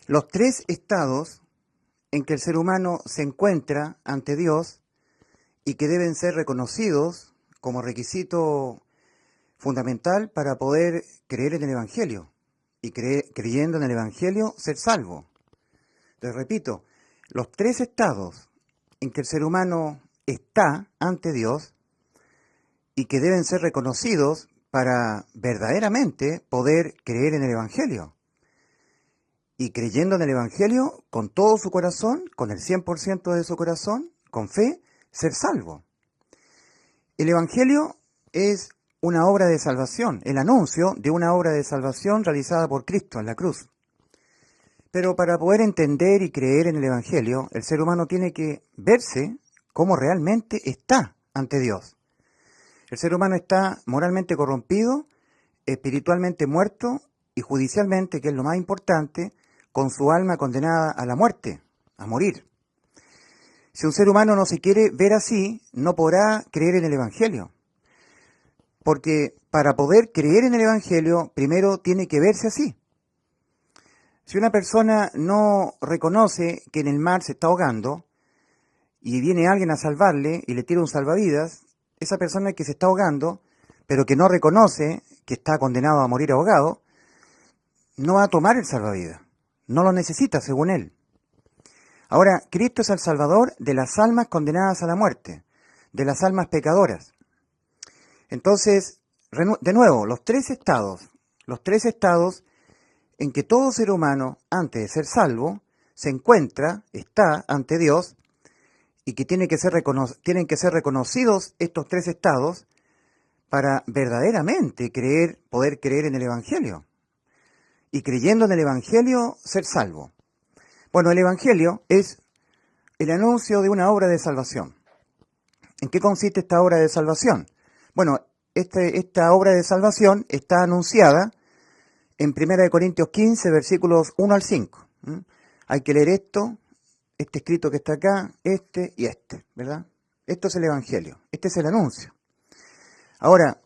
Los tres estados en que el ser humano se encuentra ante Dios y que deben ser reconocidos como requisito fundamental para poder creer en el Evangelio y creyendo en el Evangelio ser salvo. Les repito, los tres estados en que el ser humano está ante Dios y que deben ser reconocidos para verdaderamente poder creer en el Evangelio. Y creyendo en el Evangelio con todo su corazón, con el 100% de su corazón, con fe, ser salvo. El Evangelio es una obra de salvación, el anuncio de una obra de salvación realizada por Cristo en la cruz. Pero para poder entender y creer en el Evangelio, el ser humano tiene que verse como realmente está ante Dios. El ser humano está moralmente corrompido, espiritualmente muerto y judicialmente, que es lo más importante, con su alma condenada a la muerte, a morir. Si un ser humano no se quiere ver así, no podrá creer en el Evangelio. Porque para poder creer en el Evangelio, primero tiene que verse así. Si una persona no reconoce que en el mar se está ahogando y viene alguien a salvarle y le tira un salvavidas, esa persona que se está ahogando, pero que no reconoce que está condenado a morir ahogado, no va a tomar el salvavidas. No lo necesita, según él. Ahora, Cristo es el Salvador de las almas condenadas a la muerte, de las almas pecadoras. Entonces, de nuevo, los tres estados en que todo ser humano, antes de ser salvo, se encuentra, está ante Dios, y que tienen que ser reconocidos estos tres estados para verdaderamente poder creer en el Evangelio. Y creyendo en el Evangelio, ser salvo. Bueno, el Evangelio es el anuncio de una obra de salvación. ¿En qué consiste esta obra de salvación? Bueno, esta obra de salvación está anunciada en 1 Corintios 15, versículos 1 al 5. Hay que leer este escrito que está acá, y este, ¿verdad? Esto es el Evangelio, este es el anuncio. Ahora,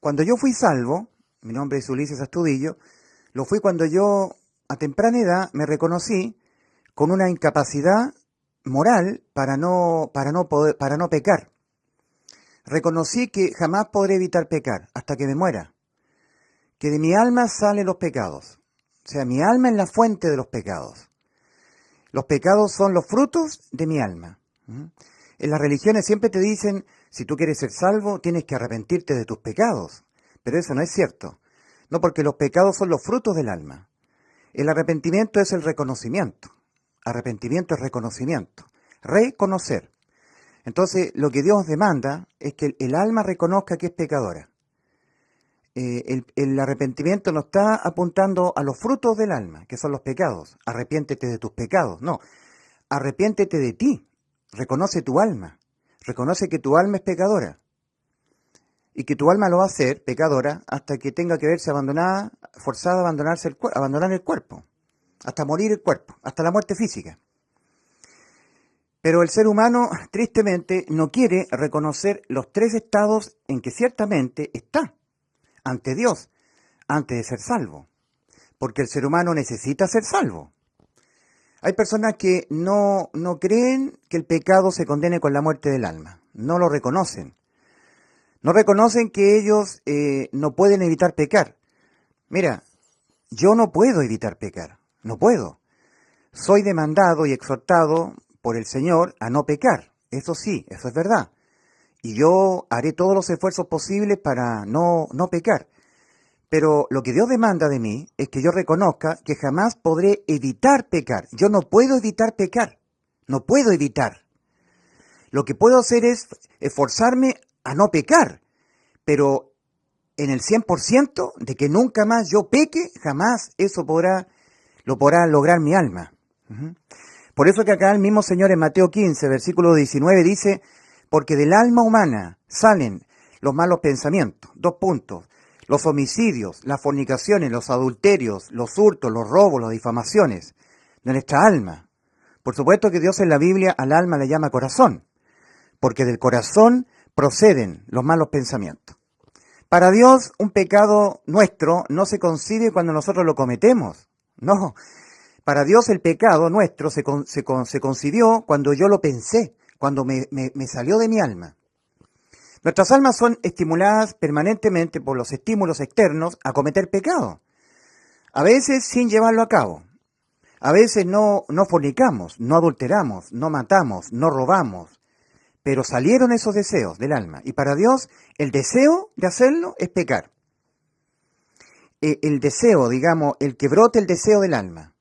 cuando yo fui salvo, mi nombre es Ulises Astudillo, lo fui cuando yo a temprana edad me reconocí con una incapacidad moral para no pecar. Reconocí que jamás podré evitar pecar hasta que me muera, que de mi alma salen los pecados. O sea, mi alma es la fuente de los pecados. Los pecados son los frutos de mi alma. En las religiones siempre te dicen, si tú quieres ser salvo, tienes que arrepentirte de tus pecados. Pero eso no es cierto. No, porque los pecados son los frutos del alma. El arrepentimiento es el reconocimiento. Arrepentimiento es reconocimiento. Reconocer. Entonces, lo que Dios demanda es que el alma reconozca que es pecadora. El arrepentimiento no está apuntando a los frutos del alma, que son los pecados. Arrepiéntete de tus pecados. No, arrepiéntete de ti. Reconoce tu alma. Reconoce que tu alma es pecadora. Y que tu alma lo va a ser pecadora hasta que tenga que verse abandonada, forzada a abandonar el cuerpo. Hasta morir el cuerpo, hasta la muerte física. Pero el ser humano, tristemente, no quiere reconocer los tres estados en que ciertamente está ante Dios, antes de ser salvo. Porque el ser humano necesita ser salvo. Hay personas que no creen que el pecado se condene con la muerte del alma. No lo reconocen. No reconocen que ellos no pueden evitar pecar. Mira, yo no puedo evitar pecar. No puedo. Soy demandado y exhortado por el Señor a no pecar. Eso sí, eso es verdad. Y yo haré todos los esfuerzos posibles para no pecar. Pero lo que Dios demanda de mí es que yo reconozca que jamás podré evitar pecar. Yo no puedo evitar pecar. No puedo evitar. Lo que puedo hacer es esforzarme a no pecar. Pero en el 100% de que nunca más yo peque, jamás eso lo podrá lograr mi alma. Por eso que acá el mismo Señor en Mateo 15, versículo 19 dice, porque del alma humana salen los malos pensamientos, 2 puntos, los homicidios, las fornicaciones, los adulterios, los hurtos, los robos, las difamaciones, de nuestra alma. Por supuesto que Dios en la Biblia al alma le llama corazón, porque del corazón proceden los malos pensamientos. Para Dios un pecado nuestro no se concibe cuando nosotros lo cometemos, No, para Dios el pecado nuestro se concibió cuando yo lo pensé, cuando me salió de mi alma. Nuestras almas son estimuladas permanentemente por los estímulos externos a cometer pecado, a veces sin llevarlo a cabo. A veces no fornicamos, no adulteramos, no matamos, no robamos, pero salieron esos deseos del alma. Y para Dios el deseo de hacerlo es pecar. El deseo, digamos, el que brote el deseo del alma.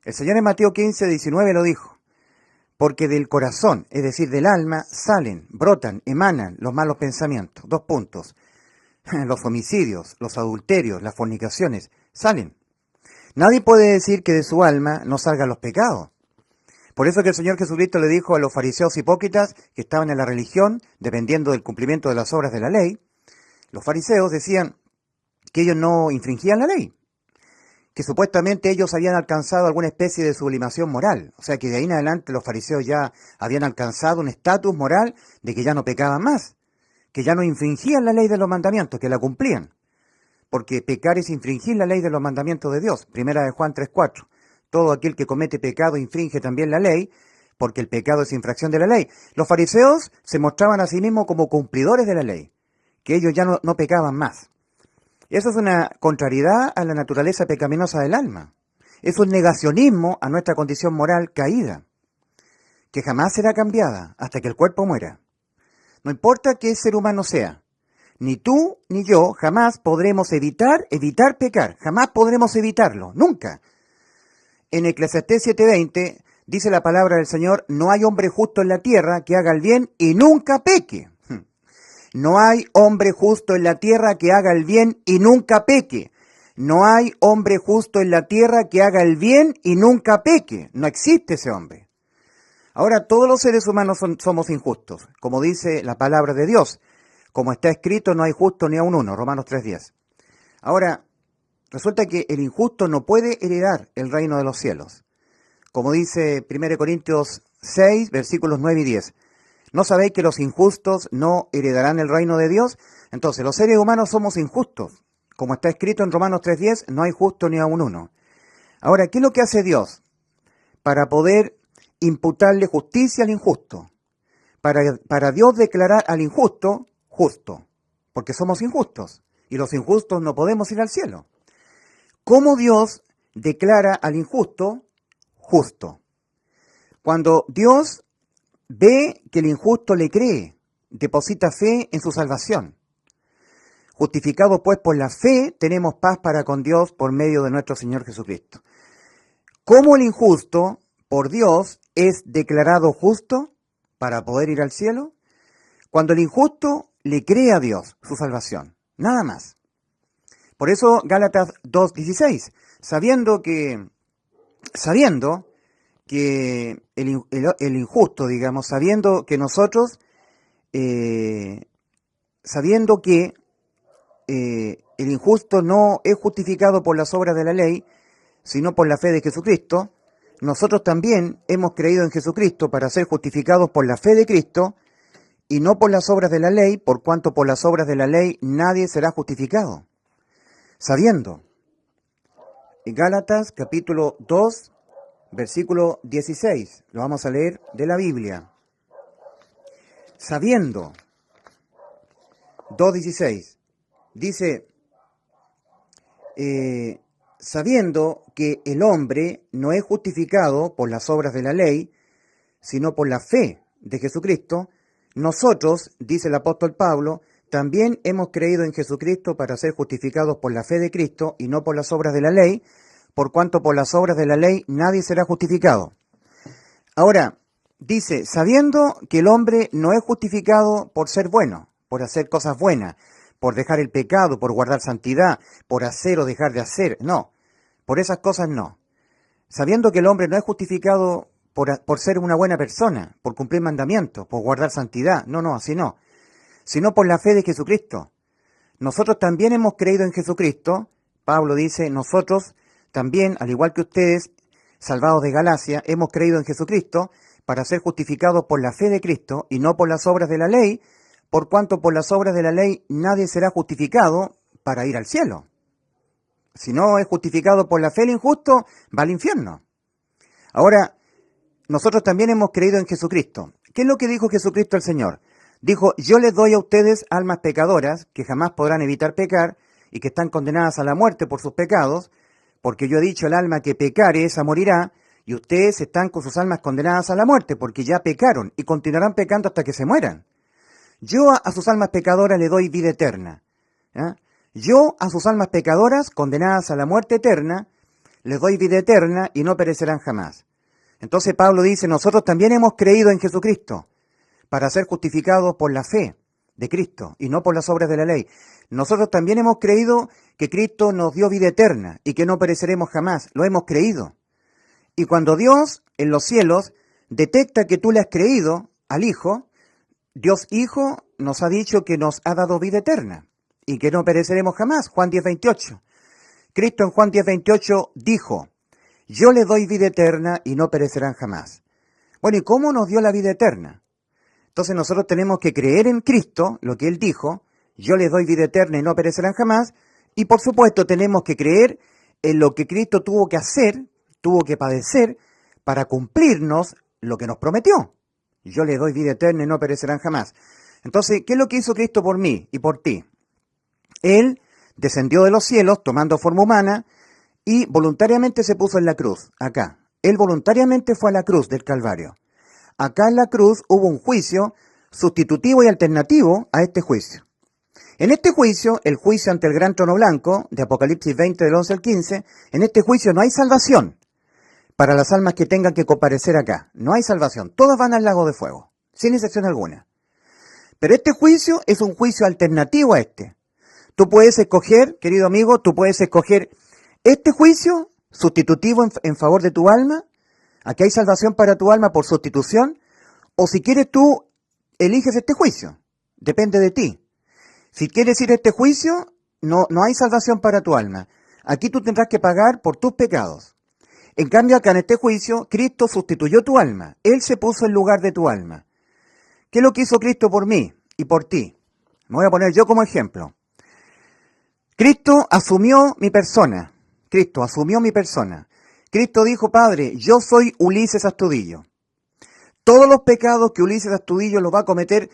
El Señor en Mateo 15, 19 lo dijo. Porque del corazón, es decir, del alma, salen, brotan, emanan los malos pensamientos. 2 puntos. Los homicidios, los adulterios, las fornicaciones, salen. Nadie puede decir que de su alma no salgan los pecados. Por eso que el Señor Jesucristo le dijo a los fariseos hipócritas que estaban en la religión, dependiendo del cumplimiento de las obras de la ley, los fariseos decían que ellos no infringían la ley, que supuestamente ellos habían alcanzado alguna especie de sublimación moral, o sea que de ahí en adelante los fariseos ya habían alcanzado un estatus moral de que ya no pecaban más, que ya no infringían la ley de los mandamientos, que la cumplían. Porque pecar es infringir la ley de los mandamientos de Dios. Primera de Juan 3:4. Todo aquel que comete pecado infringe también la ley, porque el pecado es infracción de la ley. Los fariseos se mostraban a sí mismos como cumplidores de la ley, que ellos ya no pecaban más. Eso es una contrariedad a la naturaleza pecaminosa del alma. Es un negacionismo a nuestra condición moral caída, que jamás será cambiada hasta que el cuerpo muera. No importa qué ser humano sea. Ni tú ni yo jamás podremos evitar pecar. Jamás podremos evitarlo. Nunca. En Eclesiastés 7:20 dice la palabra del Señor, no hay hombre justo en la tierra que haga el bien y nunca peque. No hay hombre justo en la tierra que haga el bien y nunca peque. No hay hombre justo en la tierra que haga el bien y nunca peque. No existe ese hombre. Ahora, todos los seres humanos somos injustos, como dice la palabra de Dios. Como está escrito, no hay justo ni aun uno, Romanos 3:10. Ahora, resulta que el injusto no puede heredar el reino de los cielos. Como dice 1 Corintios 6, versículos 9 y 10. ¿No sabéis que los injustos no heredarán el reino de Dios? Entonces, los seres humanos somos injustos. Como está escrito en Romanos 3:10, no hay justo ni aun uno. Ahora, ¿qué es lo que hace Dios para poder imputarle justicia al injusto? Para Dios declarar al injusto justo, porque somos injustos, y los injustos no podemos ir al cielo. ¿Cómo Dios declara al injusto justo? Cuando Dios ve que el injusto le cree, deposita fe en su salvación. Justificados pues por la fe, tenemos paz para con Dios por medio de nuestro Señor Jesucristo. ¿Cómo el injusto, por Dios, es declarado justo para poder ir al cielo? Cuando el injusto le cree a Dios su salvación, nada más. Por eso Gálatas 2:16, sabiendo que el injusto, digamos, sabiendo que nosotros, sabiendo que el injusto no es justificado por las obras de la ley, sino por la fe de Jesucristo, nosotros también hemos creído en Jesucristo para ser justificados por la fe de Cristo, y no por las obras de la ley, por cuanto por las obras de la ley nadie será justificado. Sabiendo. En Gálatas capítulo 2, versículo 16, lo vamos a leer de la Biblia. Sabiendo, 2:16, dice, sabiendo que el hombre no es justificado por las obras de la ley, sino por la fe de Jesucristo, nosotros, dice el apóstol Pablo, también hemos creído en Jesucristo para ser justificados por la fe de Cristo y no por las obras de la ley, por cuanto por las obras de la ley nadie será justificado. Ahora, dice, sabiendo que el hombre no es justificado por ser bueno, por hacer cosas buenas, por dejar el pecado, por guardar santidad, por hacer o dejar de hacer, no, por esas cosas no. Sabiendo que el hombre no es justificado por ser una buena persona, por cumplir mandamientos, por guardar santidad, no, así no, sino por la fe de Jesucristo. Nosotros también hemos creído en Jesucristo, Pablo dice, nosotros también, al igual que ustedes, salvados de Galacia, hemos creído en Jesucristo para ser justificados por la fe de Cristo y no por las obras de la ley, por cuanto por las obras de la ley nadie será justificado para ir al cielo. Si no es justificado por la fe el injusto, va al infierno. Ahora, nosotros también hemos creído en Jesucristo. ¿Qué es lo que dijo Jesucristo el Señor? Dijo, yo les doy a ustedes almas pecadoras, que jamás podrán evitar pecar, y que están condenadas a la muerte por sus pecados, porque yo he dicho, el alma que pecare, esa morirá, y ustedes están con sus almas condenadas a la muerte, porque ya pecaron, y continuarán pecando hasta que se mueran. Yo a sus almas pecadoras le doy vida eterna. ¿Ya? Yo a sus almas pecadoras, condenadas a la muerte eterna, les doy vida eterna y no perecerán jamás. Entonces Pablo dice, nosotros también hemos creído en Jesucristo para ser justificados por la fe de Cristo y no por las obras de la ley. Nosotros también hemos creído que Cristo nos dio vida eterna y que no pereceremos jamás. Lo hemos creído. Y cuando Dios en los cielos detecta que tú le has creído al Hijo, Dios Hijo nos ha dicho que nos ha dado vida eterna y que no pereceremos jamás. Juan 10:28. Cristo en Juan 10:28 dijo, yo le doy vida eterna y no perecerán jamás. Bueno, ¿y cómo nos dio la vida eterna? Entonces nosotros tenemos que creer en Cristo, lo que Él dijo, yo les doy vida eterna y no perecerán jamás, y por supuesto tenemos que creer en lo que Cristo tuvo que hacer, tuvo que padecer, para cumplirnos lo que nos prometió. Yo les doy vida eterna y no perecerán jamás. Entonces, ¿qué es lo que hizo Cristo por mí y por ti? Él descendió de los cielos tomando forma humana y voluntariamente se puso en la cruz, acá. Él voluntariamente fue a la cruz del Calvario. Acá en la cruz hubo un juicio sustitutivo y alternativo a este juicio. En este juicio, el juicio ante el gran trono blanco, de Apocalipsis 20, del 11 al 15, en este juicio no hay salvación para las almas que tengan que comparecer acá. No hay salvación. Todas van al lago de fuego, sin excepción alguna. Pero este juicio es un juicio alternativo a este. Tú puedes escoger, querido amigo, tú puedes escoger este juicio sustitutivo en favor de tu alma. Aquí hay salvación para tu alma por sustitución. O si quieres tú, eliges este juicio. Depende de ti. Si quieres ir a este juicio, no hay salvación para tu alma. Aquí tú tendrás que pagar por tus pecados. En cambio, acá en este juicio, Cristo sustituyó tu alma. Él se puso en lugar de tu alma. ¿Qué es lo que hizo Cristo por mí y por ti? Me voy a poner yo como ejemplo. Cristo asumió mi persona. Cristo asumió mi persona. Cristo dijo, Padre, yo soy Ulises Astudillo. Todos los pecados que Ulises Astudillo los va a cometer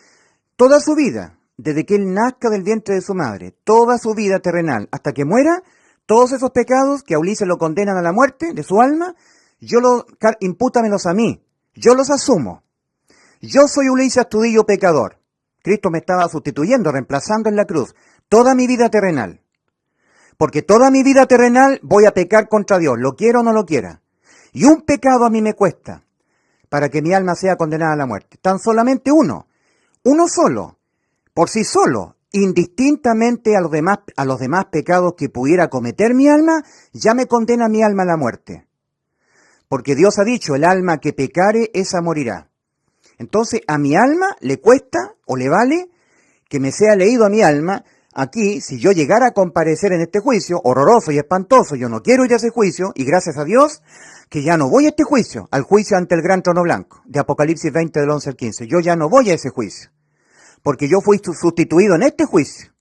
toda su vida, desde que él nazca del vientre de su madre, toda su vida terrenal, hasta que muera, todos esos pecados que a Ulises lo condenan a la muerte de su alma, impútamelos a mí, yo los asumo. Yo soy Ulises Astudillo pecador. Cristo me estaba sustituyendo, reemplazando en la cruz, toda mi vida terrenal. Porque toda mi vida terrenal voy a pecar contra Dios, lo quiera o no lo quiera. Y un pecado a mí me cuesta para que mi alma sea condenada a la muerte. Tan solamente uno solo, por sí solo, indistintamente a los demás pecados que pudiera cometer mi alma, ya me condena mi alma a la muerte. Porque Dios ha dicho, el alma que pecare, esa morirá. Entonces a mi alma le cuesta o le vale que me sea leído a mi alma. Aquí, si yo llegara a comparecer en este juicio, horroroso y espantoso, yo no quiero ir a ese juicio, y gracias a Dios, que ya no voy a este juicio, al juicio ante el gran trono blanco, de Apocalipsis 20, del 11 al 15. Yo ya no voy a ese juicio, porque yo fui sustituido en este juicio.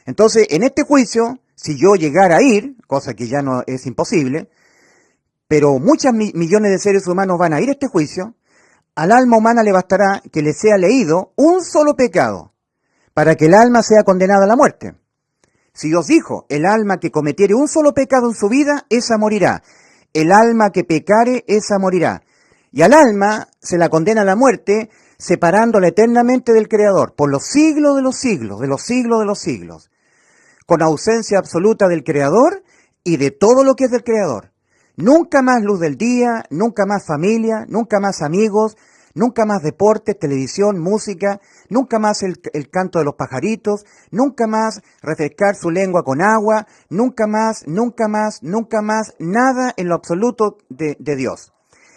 Entonces, en este juicio, si yo llegara a ir, cosa que ya no es imposible, pero muchos millones de seres humanos van a ir a este juicio, al alma humana le bastará que le sea leído un solo pecado, para que el alma sea condenada a la muerte. Si Dios dijo, el alma que cometiere un solo pecado en su vida, esa morirá. El alma que pecare, esa morirá. Y al alma se la condena a la muerte, separándola eternamente del Creador, por los siglos de los siglos, de los siglos de los siglos, con ausencia absoluta del Creador y de todo lo que es del Creador. Nunca más luz del día, nunca más familia, nunca más amigos, nunca más deportes, televisión, música, nunca más el canto de los pajaritos, nunca más refrescar su lengua con agua, nunca más, nada en lo absoluto de Dios.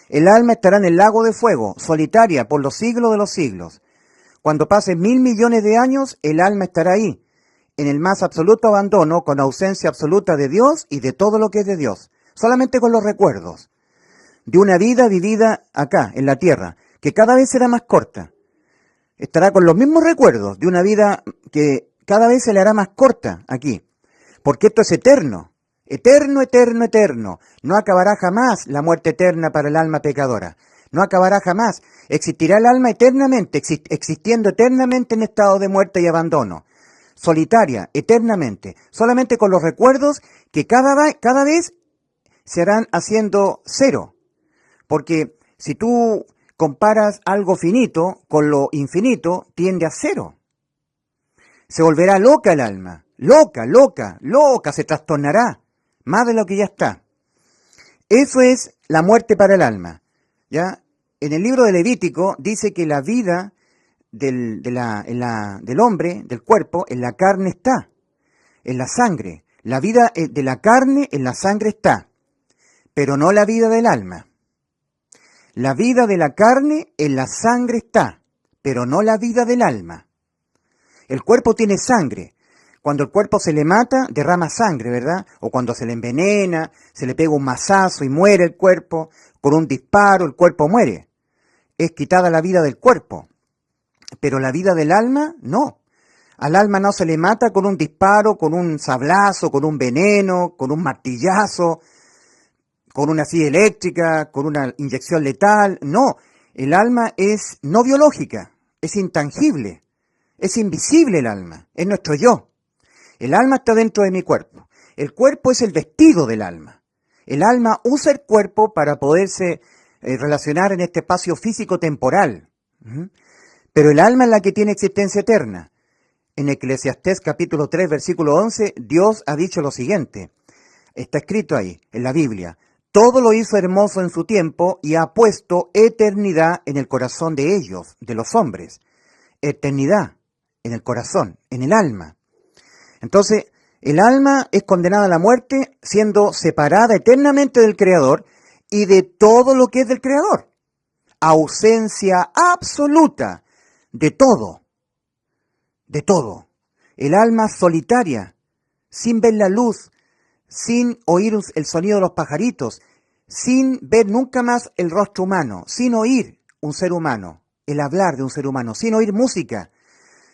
El alma estará en el lago de fuego, solitaria por los siglos de los siglos. Cuando pasen 1.000 millones de años, el alma estará ahí, en el más absoluto abandono, con ausencia absoluta de Dios y de todo lo que es de Dios, solamente con los recuerdos de una vida vivida acá, en la tierra, que cada vez será más corta. Estará con los mismos recuerdos de una vida que cada vez se le hará más corta aquí. porque esto es eterno, eterno, eterno, eterno. No acabará jamás la muerte eterna para el alma pecadora. No acabará jamás. Existirá el alma eternamente, existiendo eternamente en estado de muerte y abandono. Solitaria, eternamente. Solamente con los recuerdos que cada vez se harán haciendo cero. Porque si tú comparas algo finito con lo infinito, tiende a cero. Se volverá loca el alma. Loca, loca, loca, se trastornará. Más de lo que ya está. Eso es la muerte para el alma. ¿Ya? En el libro de Levítico dice que la vida del hombre, del cuerpo, en la carne está, en la sangre. La vida de la carne en la sangre está, pero no la vida del alma. La vida de la carne en la sangre está, pero no la vida del alma. El cuerpo tiene sangre. Cuando el cuerpo se le mata, derrama sangre, ¿verdad? O cuando se le envenena, se le pega un mazazo y muere el cuerpo, con un disparo el cuerpo muere. Es quitada la vida del cuerpo. Pero la vida del alma, no. Al alma no se le mata con un disparo, con un sablazo, con un veneno, con un martillazo, con una silla eléctrica, con una inyección letal. No, el alma es no biológica, es intangible, es invisible el alma, es nuestro yo. El alma está dentro de mi cuerpo. El cuerpo es el vestido del alma. El alma usa el cuerpo para poderse relacionar en este espacio físico-temporal. Pero el alma es la que tiene existencia eterna. En Eclesiastés capítulo 3, versículo 11, Dios ha dicho lo siguiente. Está escrito ahí, en la Biblia. Todo lo hizo hermoso en su tiempo y ha puesto eternidad en el corazón de ellos, de los hombres. Eternidad en el corazón, en el alma. Entonces, el alma es condenada a la muerte siendo separada eternamente del Creador y de todo lo que es del Creador. Ausencia absoluta de todo. De todo. El alma solitaria, sin ver la luz, sin oír el sonido de los pajaritos, sin ver nunca más el rostro humano, sin oír un ser humano, el hablar de un ser humano, sin oír música,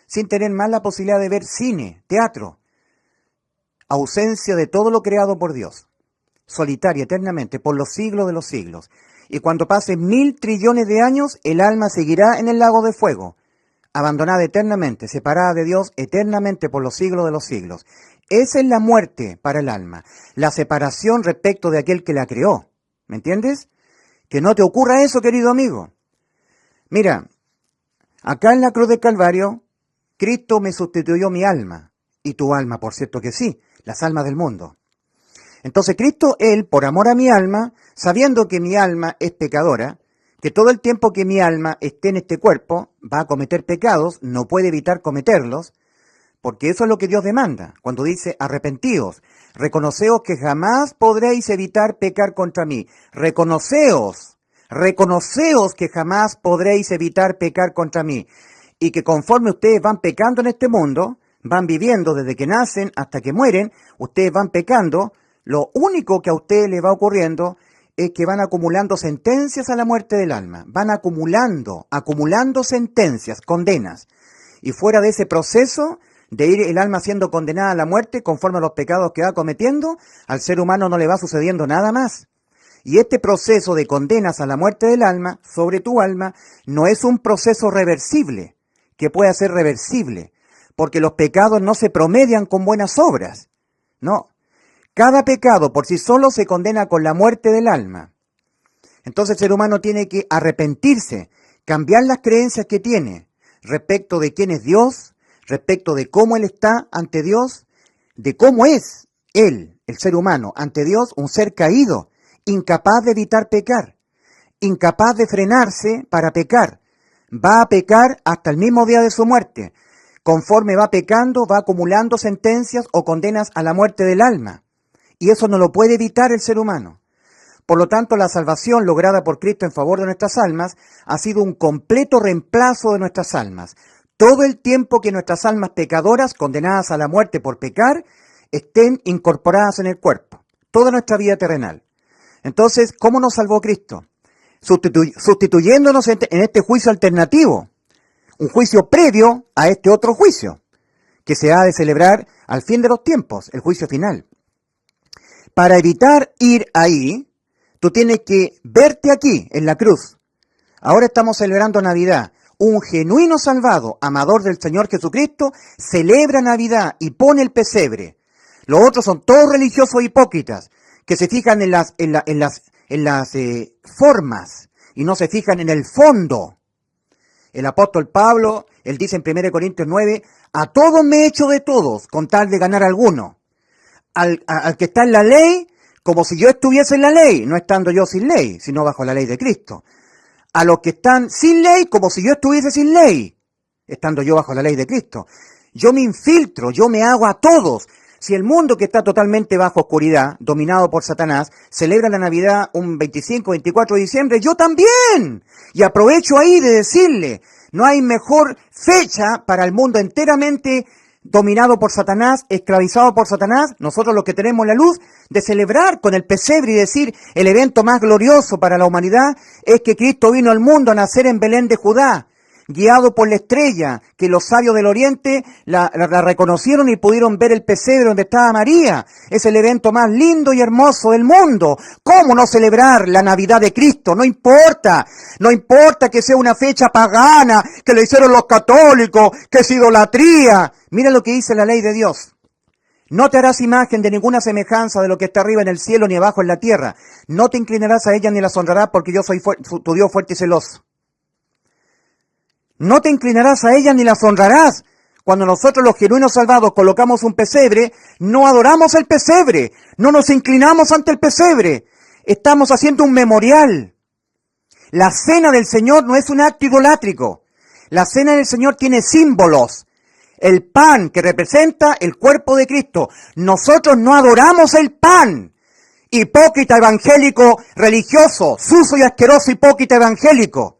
sin tener más la posibilidad de ver cine, teatro. Ausencia de todo lo creado por Dios, solitaria eternamente, por los siglos de los siglos. Y cuando pasen 1.000 trillones de años, el alma seguirá en el lago de fuego, abandonada eternamente, separada de Dios eternamente por los siglos de los siglos. Esa es la muerte para el alma, la separación respecto de aquel que la creó. ¿Me entiendes? Que no te ocurra eso, querido amigo. Mira, acá en la cruz del Calvario, Cristo me sustituyó mi alma, y tu alma, por cierto que sí, las almas del mundo. Entonces Cristo, Él, por amor a mi alma, sabiendo que mi alma es pecadora, que todo el tiempo que mi alma esté en este cuerpo, va a cometer pecados, no puede evitar cometerlos, porque eso es lo que Dios demanda, cuando dice, arrepentíos, reconoceos que jamás podréis evitar pecar contra mí. Reconoceos que jamás podréis evitar pecar contra mí. Y que conforme ustedes van pecando en este mundo, van viviendo desde que nacen hasta que mueren, ustedes van pecando, lo único que a ustedes les va ocurriendo es que van acumulando sentencias a la muerte del alma, van acumulando sentencias, condenas. Y fuera de ese proceso de ir el alma siendo condenada a la muerte conforme a los pecados que va cometiendo, al ser humano no le va sucediendo nada más. Y este proceso de condenas a la muerte del alma, sobre tu alma, no es un proceso reversible, que pueda ser reversible, porque los pecados no se promedian con buenas obras. No. Cada pecado por sí solo se condena con la muerte del alma. Entonces el ser humano tiene que arrepentirse, cambiar las creencias que tiene respecto de quién es Dios, respecto de cómo Él está ante Dios, de cómo es Él, el ser humano, ante Dios, un ser caído, incapaz de evitar pecar, incapaz de frenarse para pecar. Va a pecar hasta el mismo día de su muerte. Conforme va pecando, va acumulando sentencias o condenas a la muerte del alma. Y eso no lo puede evitar el ser humano. Por lo tanto, la salvación lograda por Cristo en favor de nuestras almas ha sido un completo reemplazo de nuestras almas. Todo el tiempo que nuestras almas pecadoras, condenadas a la muerte por pecar, estén incorporadas en el cuerpo. Toda nuestra vida terrenal. Entonces, ¿cómo nos salvó Cristo? Sustituyéndonos en este juicio alternativo. Un juicio previo a este otro juicio, que se ha de celebrar al fin de los tiempos, el juicio final. Para evitar ir ahí, tú tienes que verte aquí, en la cruz. Ahora estamos celebrando Navidad. Un genuino salvado, amador del Señor Jesucristo, celebra Navidad y pone el pesebre. Los otros son todos religiosos hipócritas, que se fijan en las formas y no se fijan en el fondo. El apóstol Pablo, él dice en 1 Corintios 9, a todos me he hecho de todos, con tal de ganar a alguno. Al que está en la ley, como si yo estuviese en la ley, no estando yo sin ley, sino bajo la ley de Cristo. A los que están sin ley, como si yo estuviese sin ley, estando yo bajo la ley de Cristo. Yo me infiltro, yo me hago a todos. Si el mundo que está totalmente bajo oscuridad, dominado por Satanás, celebra la Navidad un 25, 24 de diciembre, yo también. Y aprovecho ahí de decirle, no hay mejor fecha para el mundo enteramente dominado por Satanás, esclavizado por Satanás, nosotros los que tenemos la luz, de celebrar con el pesebre y decir, el evento más glorioso para la humanidad es que Cristo vino al mundo a nacer en Belén de Judá, guiado por la estrella, que los sabios del oriente la reconocieron y pudieron ver el pesebre donde estaba María. Es el evento más lindo y hermoso del mundo. ¿Cómo no celebrar la Navidad de Cristo? No importa que sea una fecha pagana, que lo hicieron los católicos, que es idolatría. Mira lo que dice la ley de Dios. No te harás imagen de ninguna semejanza de lo que está arriba en el cielo ni abajo en la tierra. No te inclinarás a ella ni las honrarás, porque yo soy tu Dios fuerte y celoso. No te inclinarás a ella ni las honrarás. Cuando nosotros los genuinos salvados colocamos un pesebre, no adoramos el pesebre, no nos inclinamos ante el pesebre. Estamos haciendo un memorial. La cena del Señor no es un acto idolátrico. La cena del Señor tiene símbolos. El pan que representa el cuerpo de Cristo. Nosotros no adoramos el pan. Hipócrita evangélico religioso, sucio y asqueroso hipócrita evangélico.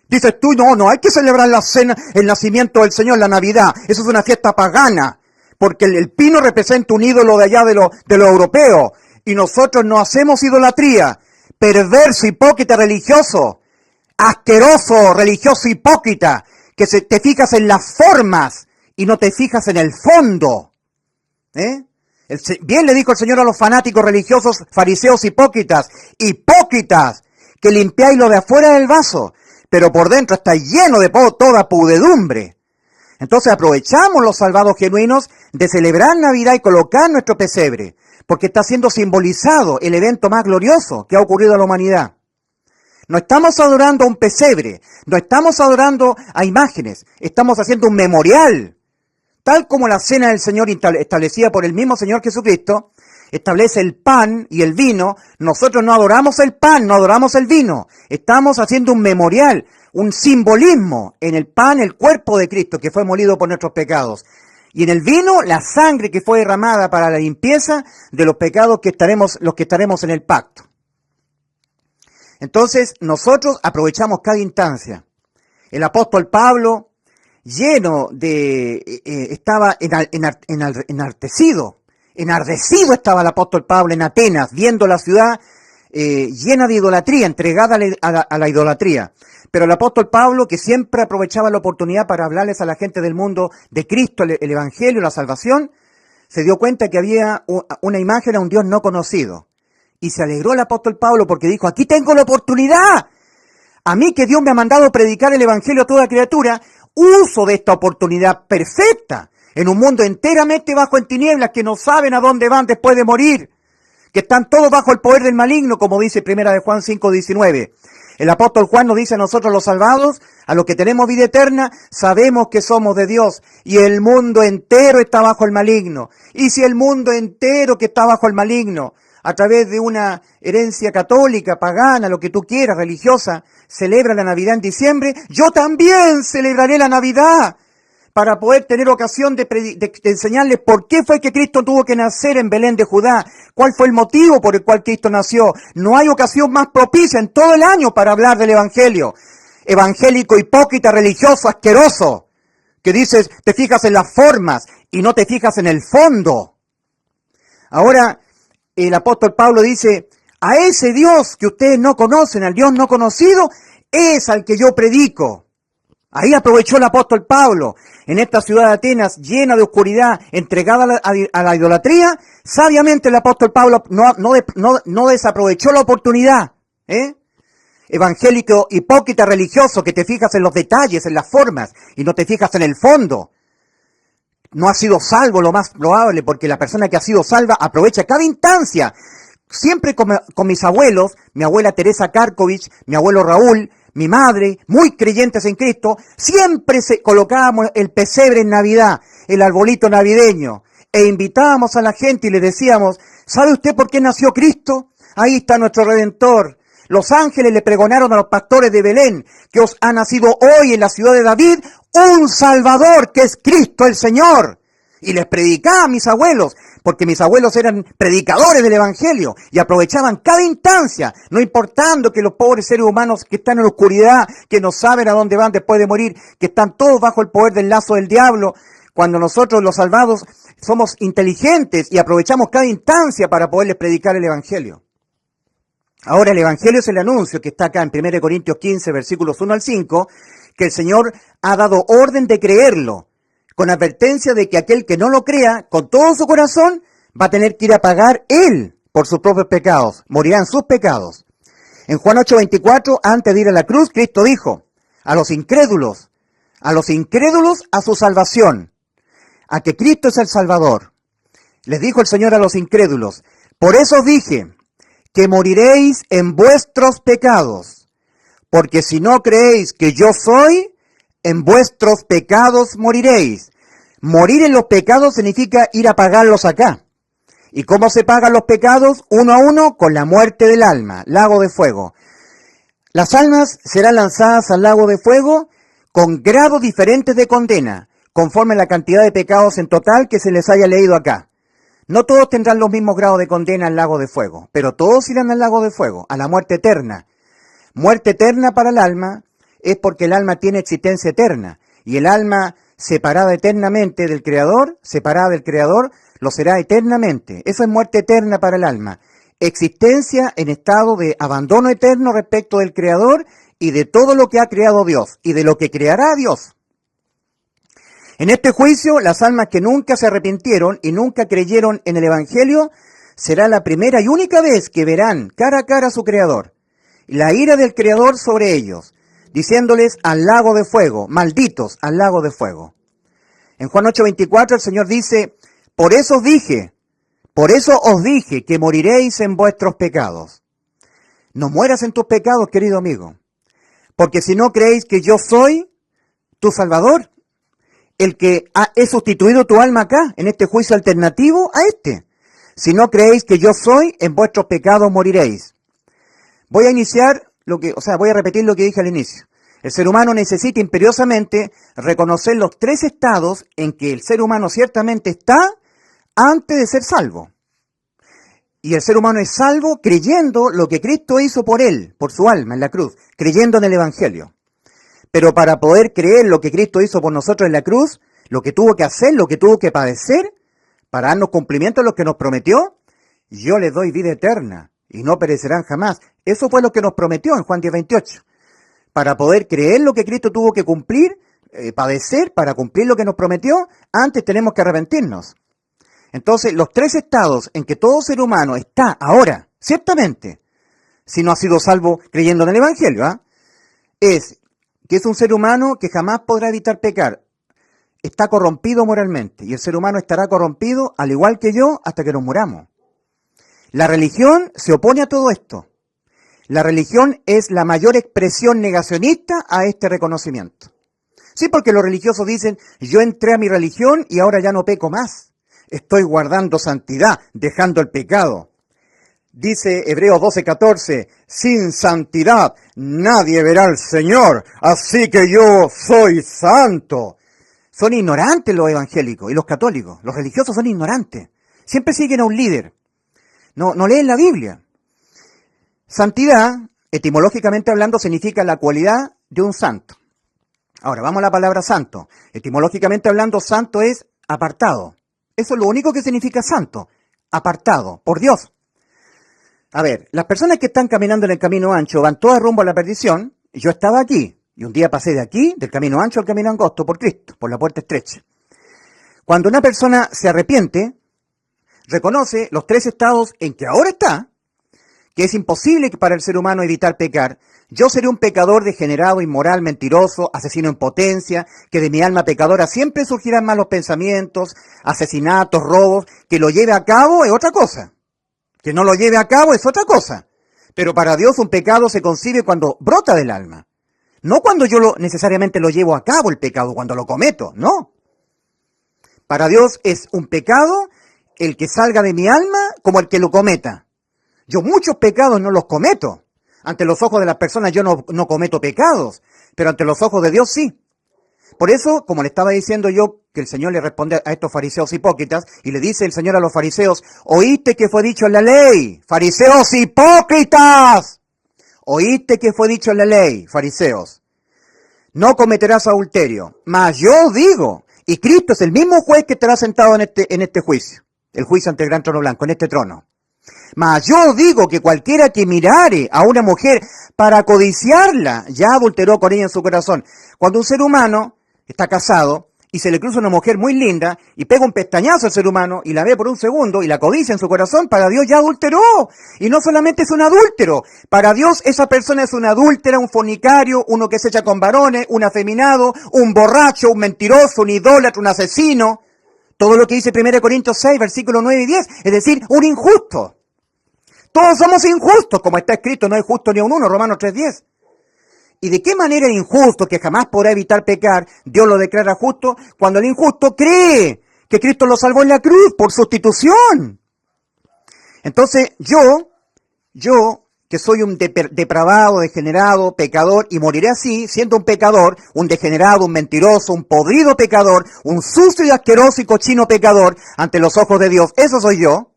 Dices tú, no hay que celebrar la cena, el nacimiento del Señor, la Navidad. Eso es una fiesta pagana, porque el pino representa un ídolo de allá de lo europeo. Y nosotros no hacemos idolatría. Perverso, hipócrita, religioso. Asqueroso, religioso, hipócrita. Que te fijas en las formas y no te fijas en el fondo. Bien le dijo el Señor a los fanáticos religiosos, fariseos, hipócritas, que limpiáis lo de afuera del vaso, pero por dentro está lleno de toda pudedumbre. Entonces aprovechamos los salvados genuinos de celebrar Navidad y colocar nuestro pesebre, porque está siendo simbolizado el evento más glorioso que ha ocurrido a la humanidad. No estamos adorando a un pesebre, no estamos adorando a imágenes, estamos haciendo un memorial. Tal como la cena del Señor establecida por el mismo Señor Jesucristo, establece el pan y el vino, nosotros no adoramos el pan, no adoramos el vino. Estamos haciendo un memorial, un simbolismo en el pan, el cuerpo de Cristo que fue molido por nuestros pecados. Y en el vino, la sangre que fue derramada para la limpieza de los pecados los que estaremos en el pacto. Entonces, nosotros aprovechamos cada instancia. El apóstol Pablo, estaba enardecido estaba el apóstol Pablo en Atenas, viendo la ciudad llena de idolatría, entregada a la idolatría. Pero el apóstol Pablo, que siempre aprovechaba la oportunidad para hablarles a la gente del mundo de Cristo, el Evangelio, la salvación, se dio cuenta que había una imagen a un Dios no conocido. Y se alegró el apóstol Pablo porque dijo, aquí tengo la oportunidad. A mí que Dios me ha mandado predicar el Evangelio a toda criatura, uso de esta oportunidad perfecta en un mundo enteramente bajo en tinieblas, que no saben a dónde van después de morir, que están todos bajo el poder del maligno, como dice 1 de Juan 5:19. El apóstol Juan nos dice a nosotros los salvados, a los que tenemos vida eterna, sabemos que somos de Dios y el mundo entero está bajo el maligno. Y si el mundo entero que está bajo el maligno, a través de una herencia católica, pagana, lo que tú quieras, religiosa, celebra la Navidad en diciembre, yo también celebraré la Navidad para poder tener ocasión de enseñarles por qué fue que Cristo tuvo que nacer en Belén de Judá, cuál fue el motivo por el cual Cristo nació. No hay ocasión más propicia en todo el año para hablar del Evangelio. Evangélico, hipócrita, religioso, asqueroso, que dices, te fijas en las formas y no te fijas en el fondo. Ahora, el apóstol Pablo dice, a ese Dios que ustedes no conocen, al Dios no conocido, es al que yo predico. Ahí aprovechó el apóstol Pablo, en esta ciudad de Atenas llena de oscuridad, entregada a la idolatría. Sabiamente el apóstol Pablo no desaprovechó la oportunidad. Evangélico, hipócrita, religioso, que te fijas en los detalles, en las formas, y no te fijas en el fondo. No ha sido salvo, lo más probable, porque la persona que ha sido salva aprovecha cada instancia. Siempre con mis abuelos, mi abuela Teresa Karkovich, mi abuelo Raúl, mi madre, muy creyentes en Cristo, siempre colocábamos el pesebre en Navidad, el arbolito navideño, e invitábamos a la gente y le decíamos, ¿sabe usted por qué nació Cristo? Ahí está nuestro Redentor. Los ángeles le pregonaron a los pastores de Belén que os ha nacido hoy en la ciudad de David un Salvador, que es Cristo el Señor. Y les predicaba a mis abuelos, porque mis abuelos eran predicadores del Evangelio y aprovechaban cada instancia, no importando que los pobres seres humanos que están en la oscuridad, que no saben a dónde van después de morir, que están todos bajo el poder del lazo del diablo, cuando nosotros los salvados somos inteligentes y aprovechamos cada instancia para poderles predicar el Evangelio. Ahora el Evangelio es el anuncio que está acá en 1 Corintios 15, versículos 1 al 5, que el Señor ha dado orden de creerlo, con advertencia de que aquel que no lo crea con todo su corazón va a tener que ir a pagar él por sus propios pecados, morirá en sus pecados. En Juan 8:24, antes de ir a la cruz, Cristo dijo, a los incrédulos a su salvación, a que Cristo es el Salvador. Les dijo el Señor a los incrédulos, por eso os dije que moriréis en vuestros pecados, porque si no creéis que yo soy, en vuestros pecados moriréis. Morir en los pecados significa ir a pagarlos acá. ¿Y cómo se pagan los pecados? Uno a uno, con la muerte del alma, lago de fuego. Las almas serán lanzadas al lago de fuego con grados diferentes de condena, conforme a la cantidad de pecados en total que se les haya leído acá. No todos tendrán los mismos grados de condena al lago de fuego, pero todos irán al lago de fuego, a la muerte eterna. Muerte eterna para el alma es porque el alma tiene existencia eterna, y el alma separada eternamente del Creador, lo será eternamente. Eso es muerte eterna para el alma. Existencia en estado de abandono eterno respecto del Creador y de todo lo que ha creado Dios, y de lo que creará Dios. En este juicio, las almas que nunca se arrepintieron y nunca creyeron en el Evangelio, será la primera y única vez que verán cara a cara a su Creador. La ira del Creador sobre ellos, diciéndoles al lago de fuego, malditos al lago de fuego. En Juan 8:24 el Señor dice, por eso os dije que moriréis en vuestros pecados. No mueras en tus pecados, querido amigo, porque si no creéis que yo soy tu Salvador, el que he sustituido tu alma acá, en este juicio alternativo a este. Si no creéis que yo soy, en vuestros pecados moriréis. Voy a repetir lo que dije al inicio. El ser humano necesita imperiosamente reconocer los tres estados en que el ser humano ciertamente está antes de ser salvo. Y el ser humano es salvo creyendo lo que Cristo hizo por él, por su alma en la cruz, creyendo en el Evangelio. Pero para poder creer lo que Cristo hizo por nosotros en la cruz, lo que tuvo que hacer, lo que tuvo que padecer, para darnos cumplimiento a lo que nos prometió, yo les doy vida eterna y no perecerán jamás. Eso fue lo que nos prometió en Juan 10:28. Para poder creer lo que Cristo tuvo que cumplir, padecer, para cumplir lo que nos prometió, antes tenemos que arrepentirnos. Entonces, los tres estados en que todo ser humano está ahora, ciertamente, si no ha sido salvo creyendo en el Evangelio, es que es un ser humano que jamás podrá evitar pecar. Está corrompido moralmente, y el ser humano estará corrompido, al igual que yo, hasta que nos muramos. La religión se opone a todo esto. La religión es la mayor expresión negacionista a este reconocimiento. Sí, porque los religiosos dicen, yo entré a mi religión y ahora ya no peco más. Estoy guardando santidad, dejando el pecado. Dice Hebreos 12:14, sin santidad nadie verá al Señor, así que yo soy santo. Son ignorantes los evangélicos y los católicos. Los religiosos son ignorantes. Siempre siguen a un líder. No leen la Biblia. Santidad, etimológicamente hablando, significa la cualidad de un santo. Ahora, vamos a la palabra santo. Etimológicamente hablando, santo es apartado. Eso es lo único que significa santo. Apartado, por Dios. A ver, las personas que están caminando en el camino ancho van todas rumbo a la perdición. Yo estaba aquí. Y un día pasé de aquí, del camino ancho al camino angosto, por Cristo, por la puerta estrecha. Cuando una persona se arrepiente, reconoce los 3 estados en que ahora está, que es imposible para el ser humano evitar pecar. Yo seré un pecador degenerado, inmoral, mentiroso, asesino en potencia, que de mi alma pecadora siempre surgirán malos pensamientos, asesinatos, robos. Que lo lleve a cabo es otra cosa. Que no lo lleve a cabo es otra cosa. Pero para Dios un pecado se concibe cuando brota del alma. No cuando yo necesariamente lo llevo a cabo el pecado, cuando lo cometo, no. Para Dios es un pecado el que salga de mi alma como el que lo cometa. Yo muchos pecados no los cometo. Ante los ojos de las personas yo no cometo pecados, pero ante los ojos de Dios sí. Por eso, como le estaba diciendo yo, que el Señor le responde a estos fariseos hipócritas, y le dice el Señor a los fariseos, oíste que fue dicho en la ley, fariseos hipócritas. Oíste que fue dicho en la ley, fariseos, no cometerás adulterio. Mas yo digo, y Cristo es el mismo juez que estará sentado en este juicio, el juicio ante el gran trono blanco, en este trono. Mas yo digo que cualquiera que mirare a una mujer para codiciarla, ya adulteró con ella en su corazón. Cuando un ser humano está casado y se le cruza una mujer muy linda y pega un pestañazo al ser humano y la ve por un segundo y la codicia en su corazón, para Dios ya adulteró. Y no solamente es un adúltero, para Dios esa persona es una adúltera, un fornicario, uno que se echa con varones, un afeminado, un borracho, un mentiroso, un idólatra, un asesino. Todo lo que dice 1 Corintios 6, versículos 9 y 10, es decir, un injusto. Todos somos injustos, como está escrito, no hay justo ni un uno, Romanos 3:10. ¿Y de qué manera el injusto, que jamás podrá evitar pecar, Dios lo declara justo, cuando el injusto cree que Cristo lo salvó en la cruz por sustitución? Entonces, yo, que soy un depravado, degenerado, pecador, y moriré así, siendo un pecador, un degenerado, un mentiroso, un podrido pecador, un sucio y asqueroso y cochino pecador, ante los ojos de Dios, eso soy yo.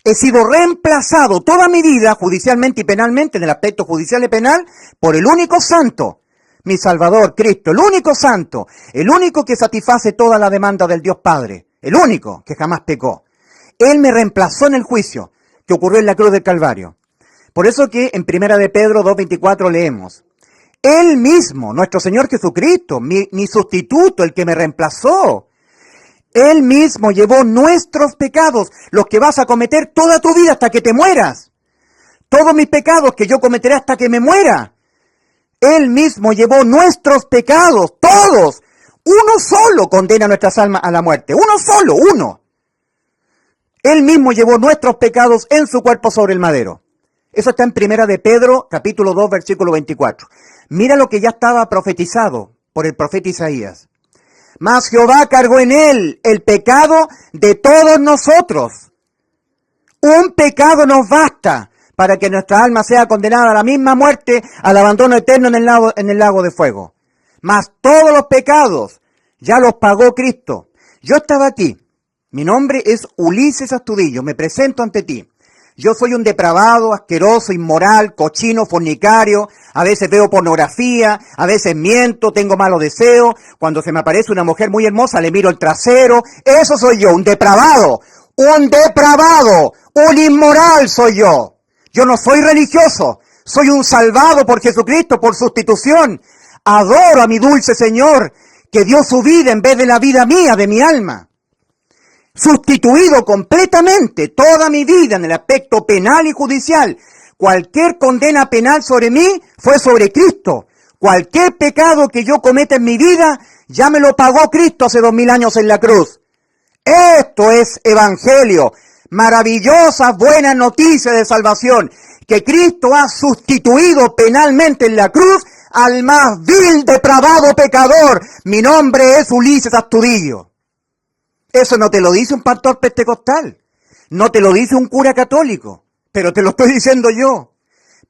He sido reemplazado toda mi vida, judicialmente y penalmente, en el aspecto judicial y penal, por el único santo, mi Salvador, Cristo, el único santo, el único que satisface toda la demanda del Dios Padre, el único que jamás pecó. Él me reemplazó en el juicio que ocurrió en la cruz del Calvario. Por eso que en 1 de Pedro 2:24 leemos, Él mismo, nuestro Señor Jesucristo, mi sustituto, el que me reemplazó, Él mismo llevó nuestros pecados, los que vas a cometer toda tu vida hasta que te mueras. Todos mis pecados que yo cometeré hasta que me muera. Él mismo llevó nuestros pecados, todos. Uno solo condena nuestras almas a la muerte. Uno solo, uno. Él mismo llevó nuestros pecados en su cuerpo sobre el madero. Eso está en 1 de Pedro, capítulo 2, versículo 24. Mira lo que ya estaba profetizado por el profeta Isaías. Mas Jehová cargó en él el pecado de todos nosotros. Un pecado nos basta para que nuestra alma sea condenada a la misma muerte, al abandono eterno en el lago de fuego. Mas todos los pecados ya los pagó Cristo. Yo estaba aquí. Mi nombre es Ulises Astudillo. Me presento ante ti. Yo soy un depravado, asqueroso, inmoral, cochino, fornicario. A veces veo pornografía, a veces miento, tengo malos deseos. Cuando se me aparece una mujer muy hermosa, le miro el trasero. Eso soy yo, un depravado, un inmoral soy yo. Yo no soy religioso, soy un salvado por Jesucristo, por sustitución. Adoro a mi dulce Señor, que dio su vida en vez de la vida mía, de mi alma. Sustituido completamente toda mi vida en el aspecto penal y judicial. Cualquier condena penal sobre mí fue sobre Cristo. Cualquier pecado que yo cometa en mi vida, ya me lo pagó Cristo hace 2000 años en la cruz. Esto es evangelio. Maravillosas, buenas noticias de salvación. Que Cristo ha sustituido penalmente en la cruz al más vil, depravado pecador. Mi nombre es Ulises Astudillo. Eso no te lo dice un pastor pentecostal, no te lo dice un cura católico, pero te lo estoy diciendo yo.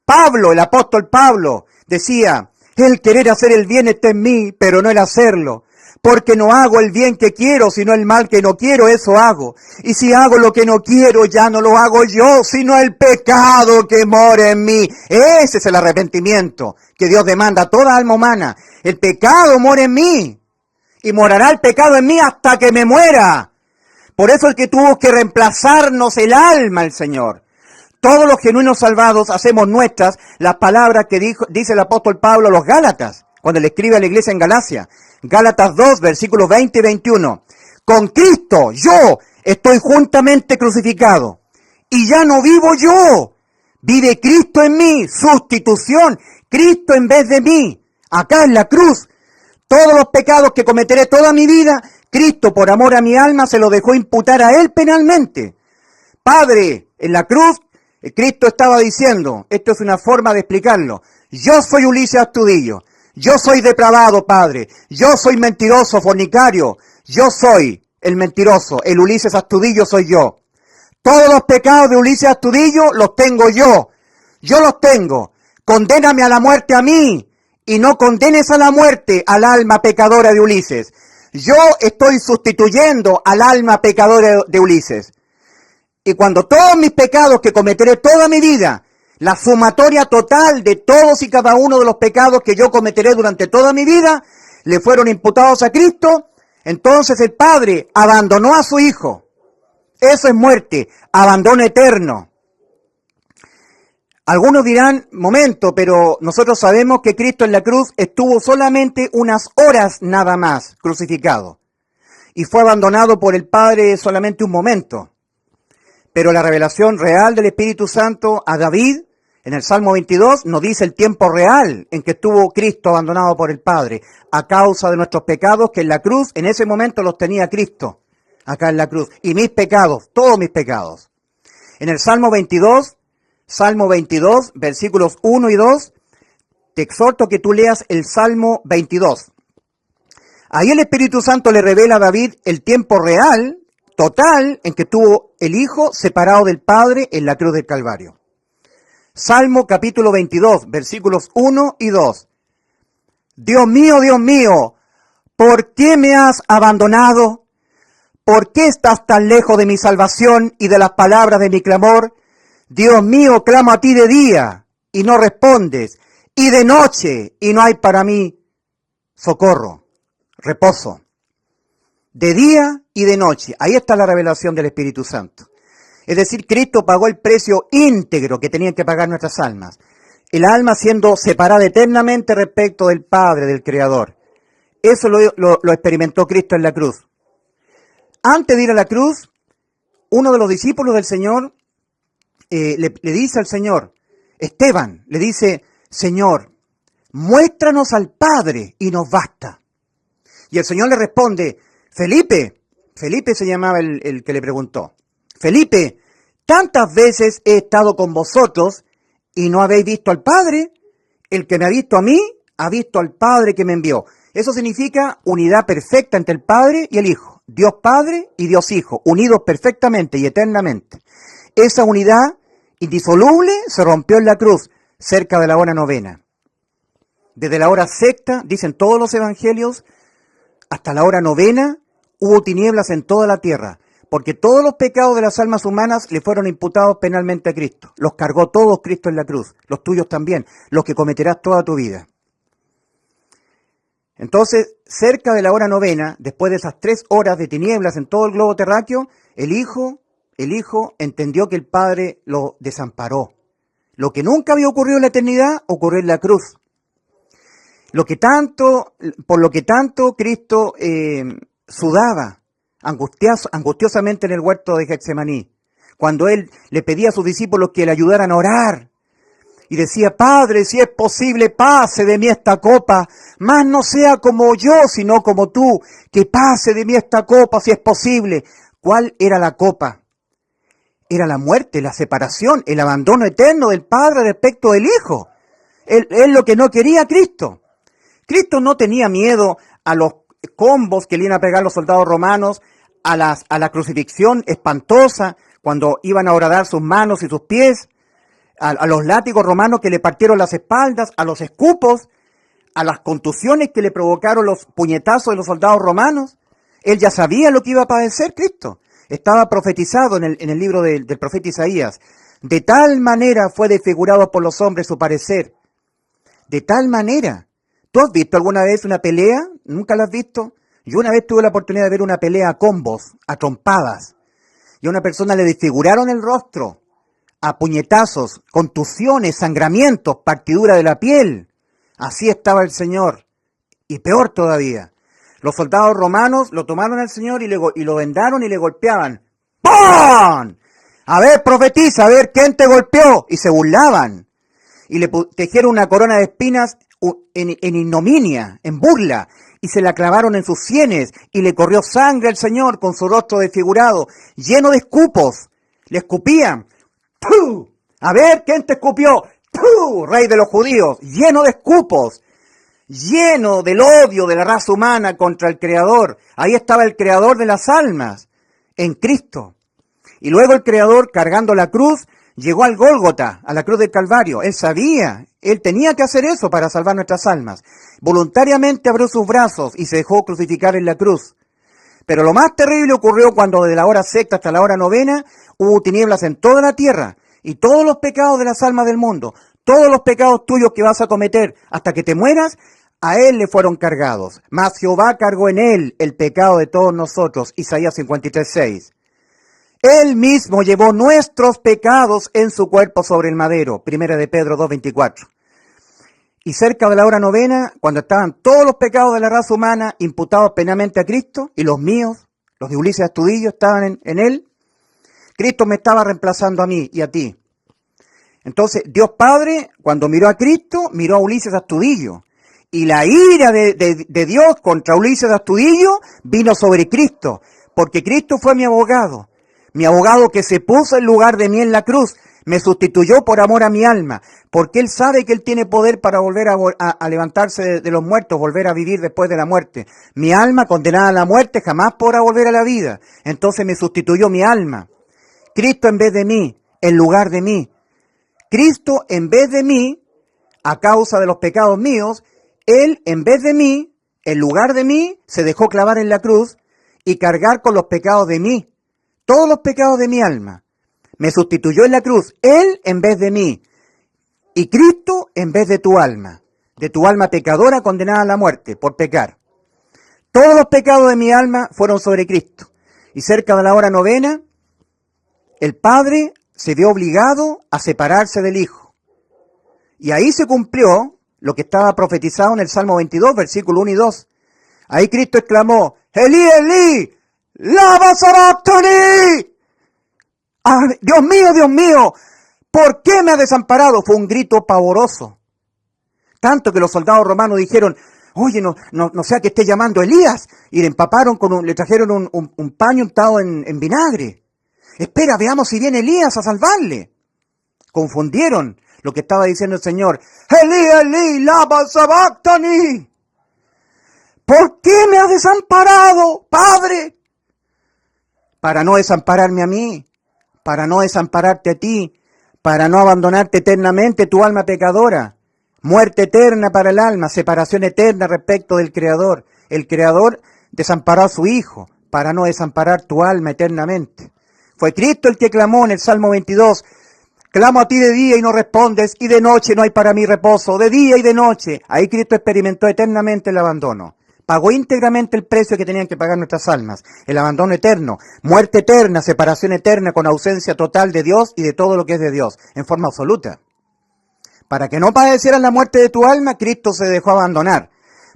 Pablo, el apóstol Pablo, decía, el querer hacer el bien está en mí, pero no el hacerlo. Porque no hago el bien que quiero, sino el mal que no quiero, eso hago. Y si hago lo que no quiero, ya no lo hago yo, sino el pecado que mora en mí. Ese es el arrepentimiento que Dios demanda a toda alma humana. El pecado mora en mí. Y morará el pecado en mí hasta que me muera. Por eso es que tuvo que reemplazarnos el alma el Señor. Todos los genuinos salvados hacemos nuestras las palabras que dice el apóstol Pablo a los Gálatas, cuando le escribe a la iglesia en Galacia. Gálatas 2, versículos 20 y 21. Con Cristo yo estoy juntamente crucificado. Y ya no vivo yo. Vive Cristo en mí, sustitución. Cristo en vez de mí. Acá en la cruz. Todos los pecados que cometeré toda mi vida, Cristo por amor a mi alma se lo dejó imputar a Él penalmente. Padre, en la cruz, Cristo estaba diciendo, esto es una forma de explicarlo, yo soy Ulises Astudillo, yo soy depravado, Padre, yo soy mentiroso, fornicario, yo soy el mentiroso, el Ulises Astudillo soy yo. Todos los pecados de Ulises Astudillo los tengo yo los tengo. Condéname a la muerte a mí y no condenes a la muerte al alma pecadora de Ulises. Yo estoy sustituyendo al alma pecadora de Ulises. Y cuando todos mis pecados que cometeré toda mi vida, la sumatoria total de todos y cada uno de los pecados que yo cometeré durante toda mi vida, le fueron imputados a Cristo, entonces el Padre abandonó a su Hijo. Eso es muerte, abandono eterno. Algunos dirán, momento, pero nosotros sabemos que Cristo en la cruz estuvo solamente unas horas nada más crucificado. Y fue abandonado por el Padre solamente un momento. Pero la revelación real del Espíritu Santo a David, en el Salmo 22, nos dice el tiempo real en que estuvo Cristo abandonado por el Padre, a causa de nuestros pecados, que en la cruz, en ese momento los tenía Cristo, acá en la cruz. Y mis pecados, todos mis pecados. En el Salmo 22, versículos 1 y 2, te exhorto que tú leas el Salmo 22. Ahí el Espíritu Santo le revela a David el tiempo real, total, en que tuvo el Hijo separado del Padre en la cruz del Calvario. Salmo capítulo 22, versículos 1 y 2. Dios mío, ¿por qué me has abandonado? ¿Por qué estás tan lejos de mi salvación y de las palabras de mi clamor? Dios mío, clamo a ti de día y no respondes, y de noche y no hay para mí socorro, reposo. De día y de noche. Ahí está la revelación del Espíritu Santo. Es decir, Cristo pagó el precio íntegro que tenían que pagar nuestras almas. El alma siendo separada eternamente respecto del Padre, del Creador. Eso lo experimentó Cristo en la cruz. Antes de ir a la cruz, uno de los discípulos del Señor le dice al Señor, Esteban, le dice, Señor, muéstranos al Padre y nos basta. Y el Señor le responde, Felipe se llamaba el que le preguntó, Felipe, tantas veces he estado con vosotros y no habéis visto al Padre. El que me ha visto a mí, ha visto al Padre que me envió. Eso significa unidad perfecta entre el Padre y el Hijo. Dios Padre y Dios Hijo, unidos perfectamente y eternamente. Esa unidad indisoluble se rompió en la cruz, cerca de la hora novena. Desde la hora sexta, dicen todos los evangelios, hasta la hora novena, hubo tinieblas en toda la tierra, porque todos los pecados de las almas humanas le fueron imputados penalmente a Cristo. Los cargó todos Cristo en la cruz, los tuyos también, los que cometerás toda tu vida. Entonces, cerca de la hora novena, después de esas 3 horas de tinieblas en todo el globo terráqueo, el Hijo entendió que el Padre lo desamparó. Lo que nunca había ocurrido en la eternidad, ocurrió en la cruz. Por lo que tanto Cristo sudaba angustiosamente en el huerto de Getsemaní, cuando Él le pedía a sus discípulos que le ayudaran a orar. Y decía, Padre, si es posible, pase de mí esta copa, mas no sea como yo, sino como tú, que pase de mí esta copa, si es posible. ¿Cuál era la copa? Era la muerte, la separación, el abandono eterno del Padre respecto del Hijo. Es lo que no quería Cristo. Cristo no tenía miedo a los combos que le iban a pegar los soldados romanos, a la crucifixión espantosa, cuando iban a horadar sus manos y sus pies, a los látigos romanos que le partieron las espaldas, a los escupos, a las contusiones que le provocaron los puñetazos de los soldados romanos. Él ya sabía lo que iba a padecer Cristo. Estaba profetizado en el libro del profeta Isaías. De tal manera fue desfigurado por los hombres su parecer. De tal manera. ¿Tú has visto alguna vez una pelea? ¿Nunca la has visto? Yo una vez tuve la oportunidad de ver una pelea a combos, a trompadas. Y a una persona le desfiguraron el rostro, a puñetazos, contusiones, sangramientos, partidura de la piel. Así estaba el Señor. Y peor todavía, los soldados romanos lo tomaron al Señor y lo vendaron y le golpeaban. ¡Pum! A ver, profetiza, a ver, ¿quién te golpeó? Y se burlaban. Y le tejieron una corona de espinas en ignominia, en burla. Y se la clavaron en sus sienes. Y le corrió sangre al Señor con su rostro desfigurado, lleno de escupos. Le escupían. ¡Puh! A ver, ¿quién te escupió? ¡Puh! Rey de los judíos, lleno de escupos. Lleno del odio de la raza humana contra el Creador. Ahí estaba el Creador de las almas, en Cristo. Y luego el Creador, cargando la cruz, llegó al Gólgota, a la cruz del Calvario. Él sabía, él tenía que hacer eso para salvar nuestras almas. Voluntariamente abrió sus brazos y se dejó crucificar en la cruz. Pero lo más terrible ocurrió cuando de la hora sexta hasta la hora novena hubo tinieblas en toda la tierra. Y todos los pecados de las almas del mundo, todos los pecados tuyos que vas a cometer hasta que te mueras, a él le fueron cargados. Mas Jehová cargó en él el pecado de todos nosotros. Isaías 53:6. Él mismo llevó nuestros pecados en su cuerpo sobre el madero. Primera de Pedro 2:24. Y cerca de la hora novena, cuando estaban todos los pecados de la raza humana imputados penalmente a Cristo, y los míos, los de Ulises Astudillo, estaban en él, Cristo me estaba reemplazando a mí y a ti. Entonces, Dios Padre, cuando miró a Cristo, miró a Ulises Astudillo. Y la ira de Dios contra Ulises Astudillo vino sobre Cristo, porque Cristo fue mi abogado que se puso en lugar de mí en la cruz, me sustituyó por amor a mi alma, porque Él sabe que Él tiene poder para volver a levantarse de los muertos, volver a vivir después de la muerte. Mi alma, condenada a la muerte, jamás podrá volver a la vida. Entonces me sustituyó mi alma. Cristo en vez de mí, en lugar de mí. Cristo en vez de mí, a causa de los pecados míos, Él en vez de mí, en lugar de mí, se dejó clavar en la cruz y cargar con los pecados de mí. Todos los pecados de mi alma. Me sustituyó en la cruz, Él en vez de mí. Y Cristo en vez de tu alma pecadora condenada a la muerte por pecar. Todos los pecados de mi alma fueron sobre Cristo. Y cerca de la hora novena, el Padre se vio obligado a separarse del Hijo. Y ahí se cumplió lo que estaba profetizado en el Salmo 22, versículo 1 y 2. Ahí Cristo exclamó, Elí, Elí, lama sabachthani. Ah, Dios mío, ¿por qué me has desamparado? Fue un grito pavoroso. Tanto que los soldados romanos dijeron, oye, no sea que esté llamando a Elías. Y le empaparon, le trajeron un paño untado en vinagre. Espera, veamos si viene Elías a salvarle. Confundieron lo que estaba diciendo el Señor. Elí, Elí, lama sabachthani. ¿Por qué me has desamparado, Padre? Para no desampararme a mí, para no desampararte a ti, para no abandonarte eternamente tu alma pecadora. Muerte eterna para el alma, separación eterna respecto del Creador. El Creador desamparó a su Hijo para no desamparar tu alma eternamente. Fue Cristo el que clamó en el Salmo 22, clamo a ti de día y no respondes, y de noche no hay para mí reposo, de día y de noche. Ahí Cristo experimentó eternamente el abandono. Pagó íntegramente el precio que tenían que pagar nuestras almas, el abandono eterno, muerte eterna, separación eterna con ausencia total de Dios y de todo lo que es de Dios, en forma absoluta. Para que no padecieras la muerte de tu alma, Cristo se dejó abandonar,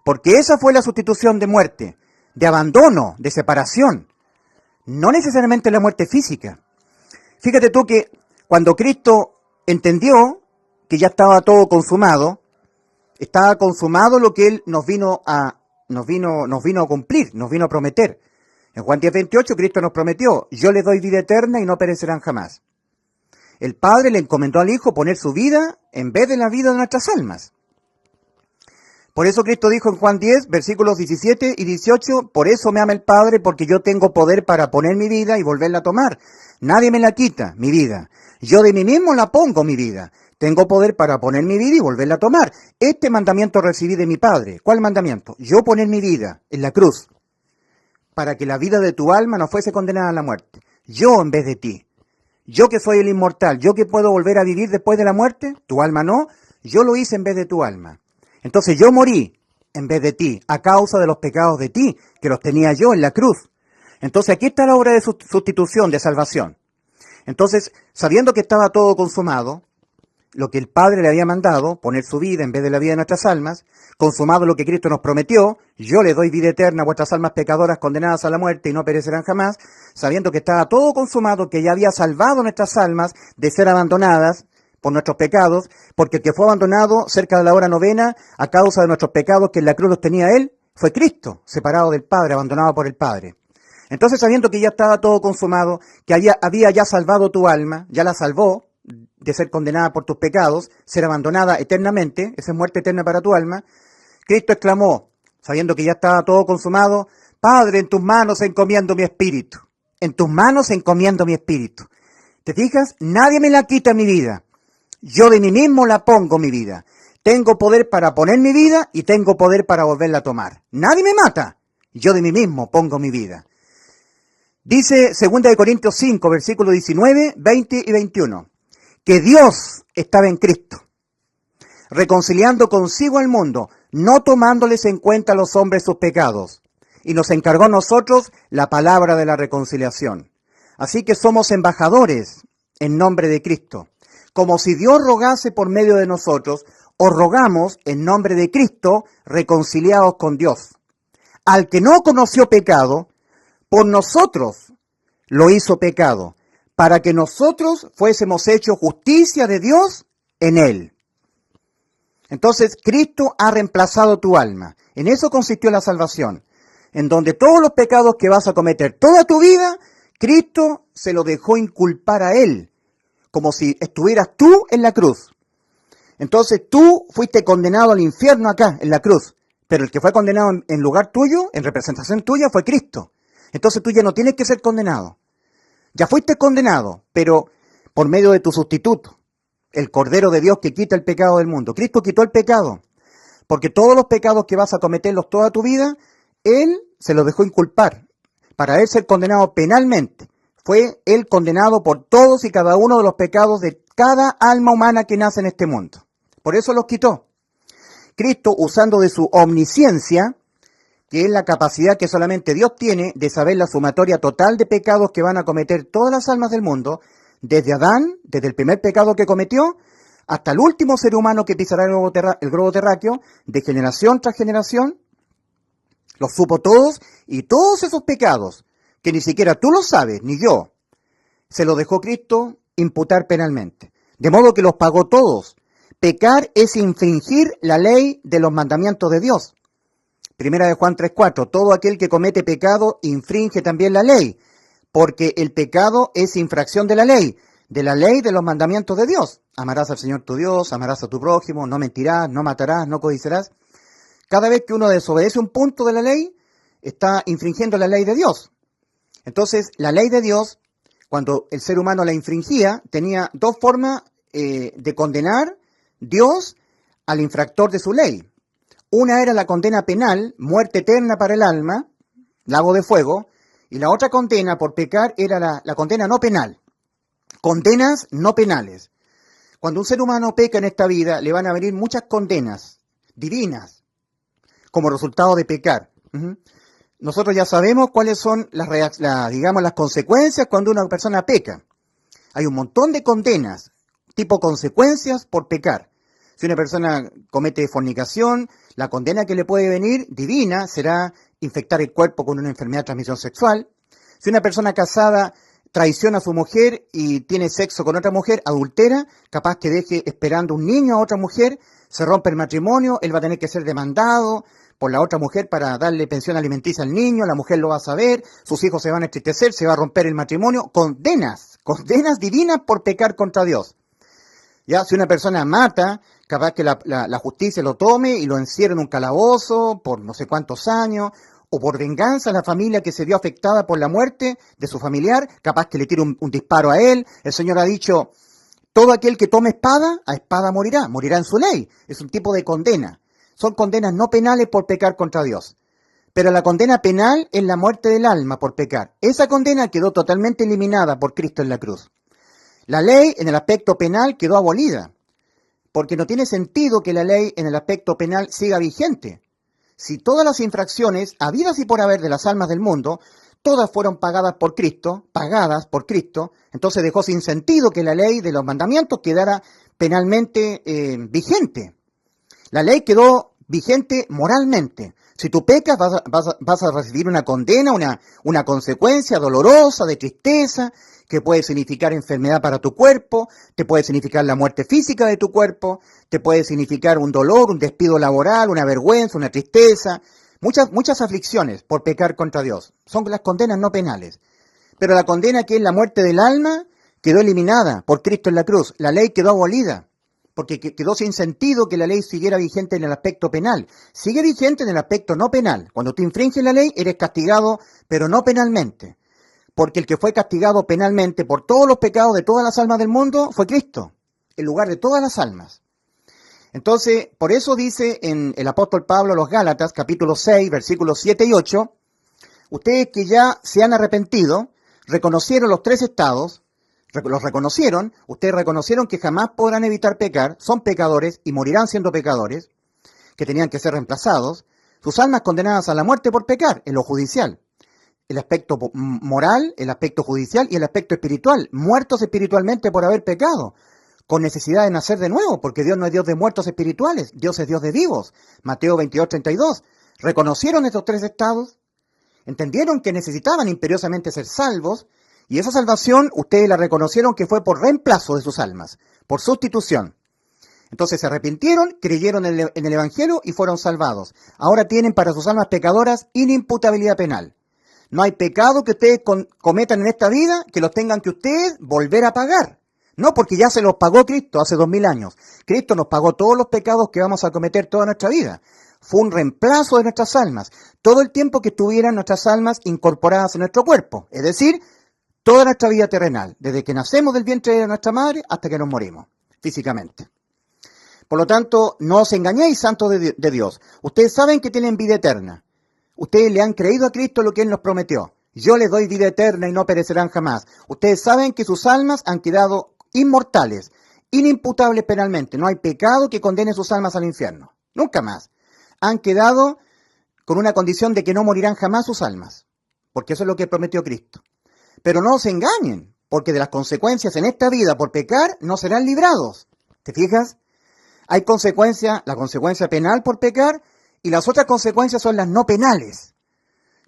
porque esa fue la sustitución de muerte, de abandono, de separación, no necesariamente la muerte física. Fíjate tú que cuando Cristo entendió que ya estaba todo consumado, estaba consumado lo que Él nos vino a cumplir, nos vino a prometer. En Juan 10:28 Cristo nos prometió, yo les doy vida eterna y no perecerán jamás. El Padre le encomendó al Hijo poner su vida en vez de la vida de nuestras almas. Por eso Cristo dijo en Juan 10, versículos 17 y 18, por eso me ama el Padre, porque yo tengo poder para poner mi vida y volverla a tomar. Nadie me la quita, mi vida. Yo de mí mismo la pongo, mi vida. Tengo poder para poner mi vida y volverla a tomar. Este mandamiento recibí de mi Padre. ¿Cuál mandamiento? Yo poner mi vida en la cruz, para que la vida de tu alma no fuese condenada a la muerte. Yo en vez de ti. Yo que soy el inmortal, yo que puedo volver a vivir después de la muerte, tu alma no, yo lo hice en vez de tu alma. Entonces yo morí en vez de ti, a causa de los pecados de ti, que los tenía yo en la cruz. Entonces aquí está la obra de sustitución, de salvación. Entonces, sabiendo que estaba todo consumado, lo que el Padre le había mandado, poner su vida en vez de la vida de nuestras almas, consumado lo que Cristo nos prometió, yo le doy vida eterna a vuestras almas pecadoras condenadas a la muerte y no perecerán jamás, sabiendo que estaba todo consumado, que ya había salvado nuestras almas de ser abandonadas por nuestros pecados, porque el que fue abandonado cerca de la hora novena a causa de nuestros pecados que en la cruz los tenía él, fue Cristo, separado del Padre, abandonado por el Padre. Entonces, sabiendo que ya estaba todo consumado, que había ya salvado tu alma, ya la salvó de ser condenada por tus pecados, ser abandonada eternamente, esa es muerte eterna para tu alma, Cristo exclamó, sabiendo que ya estaba todo consumado, Padre, en tus manos encomiendo mi espíritu. En tus manos encomiendo mi espíritu. ¿Te fijas? Nadie me la quita mi vida. Yo de mí mismo la pongo mi vida. Tengo poder para poner mi vida y tengo poder para volverla a tomar. Nadie me mata. Yo de mí mismo pongo mi vida. Dice 2 Corintios 5, versículos 19, 20 y 21, que Dios estaba en Cristo, reconciliando consigo al mundo, no tomándoles en cuenta a los hombres sus pecados, y nos encargó a nosotros la palabra de la reconciliación. Así que somos embajadores en nombre de Cristo. Como si Dios rogase por medio de nosotros, os rogamos en nombre de Cristo, reconciliados con Dios. Al que no conoció pecado, por nosotros lo hizo pecado, para que nosotros fuésemos hechos justicia de Dios en él. Entonces, Cristo ha reemplazado tu alma. En eso consistió la salvación. En donde todos los pecados que vas a cometer toda tu vida, Cristo se lo dejó inculpar a él, como si estuvieras tú en la cruz. Entonces, tú fuiste condenado al infierno acá, en la cruz. Pero el que fue condenado en lugar tuyo, en representación tuya, fue Cristo. Entonces tú ya no tienes que ser condenado. Ya fuiste condenado, pero por medio de tu sustituto, el Cordero de Dios que quita el pecado del mundo. Cristo quitó el pecado, porque todos los pecados que vas a cometerlos toda tu vida, Él se los dejó inculpar, para Él ser condenado penalmente. Fue Él condenado por todos y cada uno de los pecados de cada alma humana que nace en este mundo. Por eso los quitó. Cristo, usando de su omnisciencia, que es la capacidad que solamente Dios tiene de saber la sumatoria total de pecados que van a cometer todas las almas del mundo, desde Adán, desde el primer pecado que cometió, hasta el último ser humano que pisará el globo terráqueo, de generación tras generación, los supo todos, y todos esos pecados, que ni siquiera tú los sabes, ni yo, se los dejó Cristo imputar penalmente. De modo que los pagó todos. Pecar es infringir la ley de los mandamientos de Dios. Primera de Juan 3:4, todo aquel que comete pecado infringe también la ley, porque el pecado es infracción de la ley de los mandamientos de Dios. Amarás al Señor tu Dios, amarás a tu prójimo, no mentirás, no matarás, no codiciarás. Cada vez que uno desobedece un punto de la ley, está infringiendo la ley de Dios. Entonces, la ley de Dios, cuando el ser humano la infringía, tenía dos formas de condenar Dios al infractor de su ley. Una era la condena penal, muerte eterna para el alma, lago de fuego, y la otra condena por pecar era la condena no penal. Condenas no penales. Cuando un ser humano peca en esta vida, le van a venir muchas condenas divinas como resultado de pecar. Nosotros ya sabemos cuáles son las consecuencias cuando una persona peca. Hay un montón de condenas, tipo consecuencias por pecar. Si una persona comete fornicación, la condena que le puede venir, divina, será infectar el cuerpo con una enfermedad de transmisión sexual. Si una persona casada traiciona a su mujer y tiene sexo con otra mujer, adultera, capaz que deje esperando un niño a otra mujer, se rompe el matrimonio, él va a tener que ser demandado por la otra mujer para darle pensión alimenticia al niño, la mujer lo va a saber, sus hijos se van a entristecer, se va a romper el matrimonio. Condenas divinas por pecar contra Dios. Ya, si una persona mata, capaz que la justicia lo tome y lo encierre en un calabozo por no sé cuántos años, o por venganza a la familia que se vio afectada por la muerte de su familiar, capaz que le tire un disparo a él. El Señor ha dicho, todo aquel que tome espada, a espada morirá en su ley. Es un tipo de condena. Son condenas no penales por pecar contra Dios. Pero la condena penal es la muerte del alma por pecar. Esa condena quedó totalmente eliminada por Cristo en la cruz. La ley en el aspecto penal quedó abolida, porque no tiene sentido que la ley en el aspecto penal siga vigente. Si todas las infracciones, habidas y por haber de las almas del mundo, todas fueron pagadas por Cristo, entonces dejó sin sentido que la ley de los mandamientos quedara penalmente vigente. La ley quedó vigente moralmente. Si tú pecas, vas a recibir una condena, una consecuencia dolorosa, de tristeza, que puede significar enfermedad para tu cuerpo, te puede significar la muerte física de tu cuerpo, te puede significar un dolor, un despido laboral, una vergüenza, una tristeza, muchas aflicciones por pecar contra Dios. Son las condenas no penales. Pero la condena, que es la muerte del alma, quedó eliminada por Cristo en la cruz. La ley quedó abolida, porque quedó sin sentido que la ley siguiera vigente en el aspecto penal. Sigue vigente en el aspecto no penal. Cuando tú infringes la ley, eres castigado, pero no penalmente. Porque el que fue castigado penalmente por todos los pecados de todas las almas del mundo fue Cristo, en lugar de todas las almas. Entonces, por eso dice en el apóstol Pablo a los Gálatas, capítulo 6, versículos 7 y 8, ustedes que ya se han arrepentido, reconocieron los tres estados, los reconocieron, ustedes reconocieron que jamás podrán evitar pecar, son pecadores y morirán siendo pecadores, que tenían que ser reemplazados, sus almas condenadas a la muerte por pecar, en lo judicial. El aspecto moral, el aspecto judicial y el aspecto espiritual, muertos espiritualmente por haber pecado, con necesidad de nacer de nuevo, porque Dios no es Dios de muertos espirituales, Dios es Dios de vivos. Mateo 22, 32. ¿Reconocieron estos tres estados? ¿Entendieron que necesitaban imperiosamente ser salvos? Y esa salvación ustedes la reconocieron que fue por reemplazo de sus almas, por sustitución. Entonces se arrepintieron, creyeron en el Evangelio y fueron salvados. Ahora tienen para sus almas pecadoras inimputabilidad penal. No hay pecado que ustedes cometan en esta vida que los tengan que ustedes volver a pagar. No, porque ya se los pagó Cristo hace 2000 años. Cristo nos pagó todos los pecados que vamos a cometer toda nuestra vida. Fue un reemplazo de nuestras almas. Todo el tiempo que estuvieran nuestras almas incorporadas en nuestro cuerpo. Es decir, toda nuestra vida terrenal. Desde que nacemos del vientre de nuestra madre hasta que nos morimos, físicamente. Por lo tanto, no os engañéis, santos de Dios. Ustedes saben que tienen vida eterna. Ustedes le han creído a Cristo lo que Él nos prometió. Yo les doy vida eterna y no perecerán jamás. Ustedes saben que sus almas han quedado inmortales, inimputables penalmente. No hay pecado que condene sus almas al infierno. Nunca más. Han quedado con una condición de que no morirán jamás sus almas. Porque eso es lo que prometió Cristo. Pero no se engañen, porque de las consecuencias en esta vida por pecar no serán librados. ¿Te fijas? Hay consecuencia, la consecuencia penal por pecar, y las otras consecuencias son las no penales,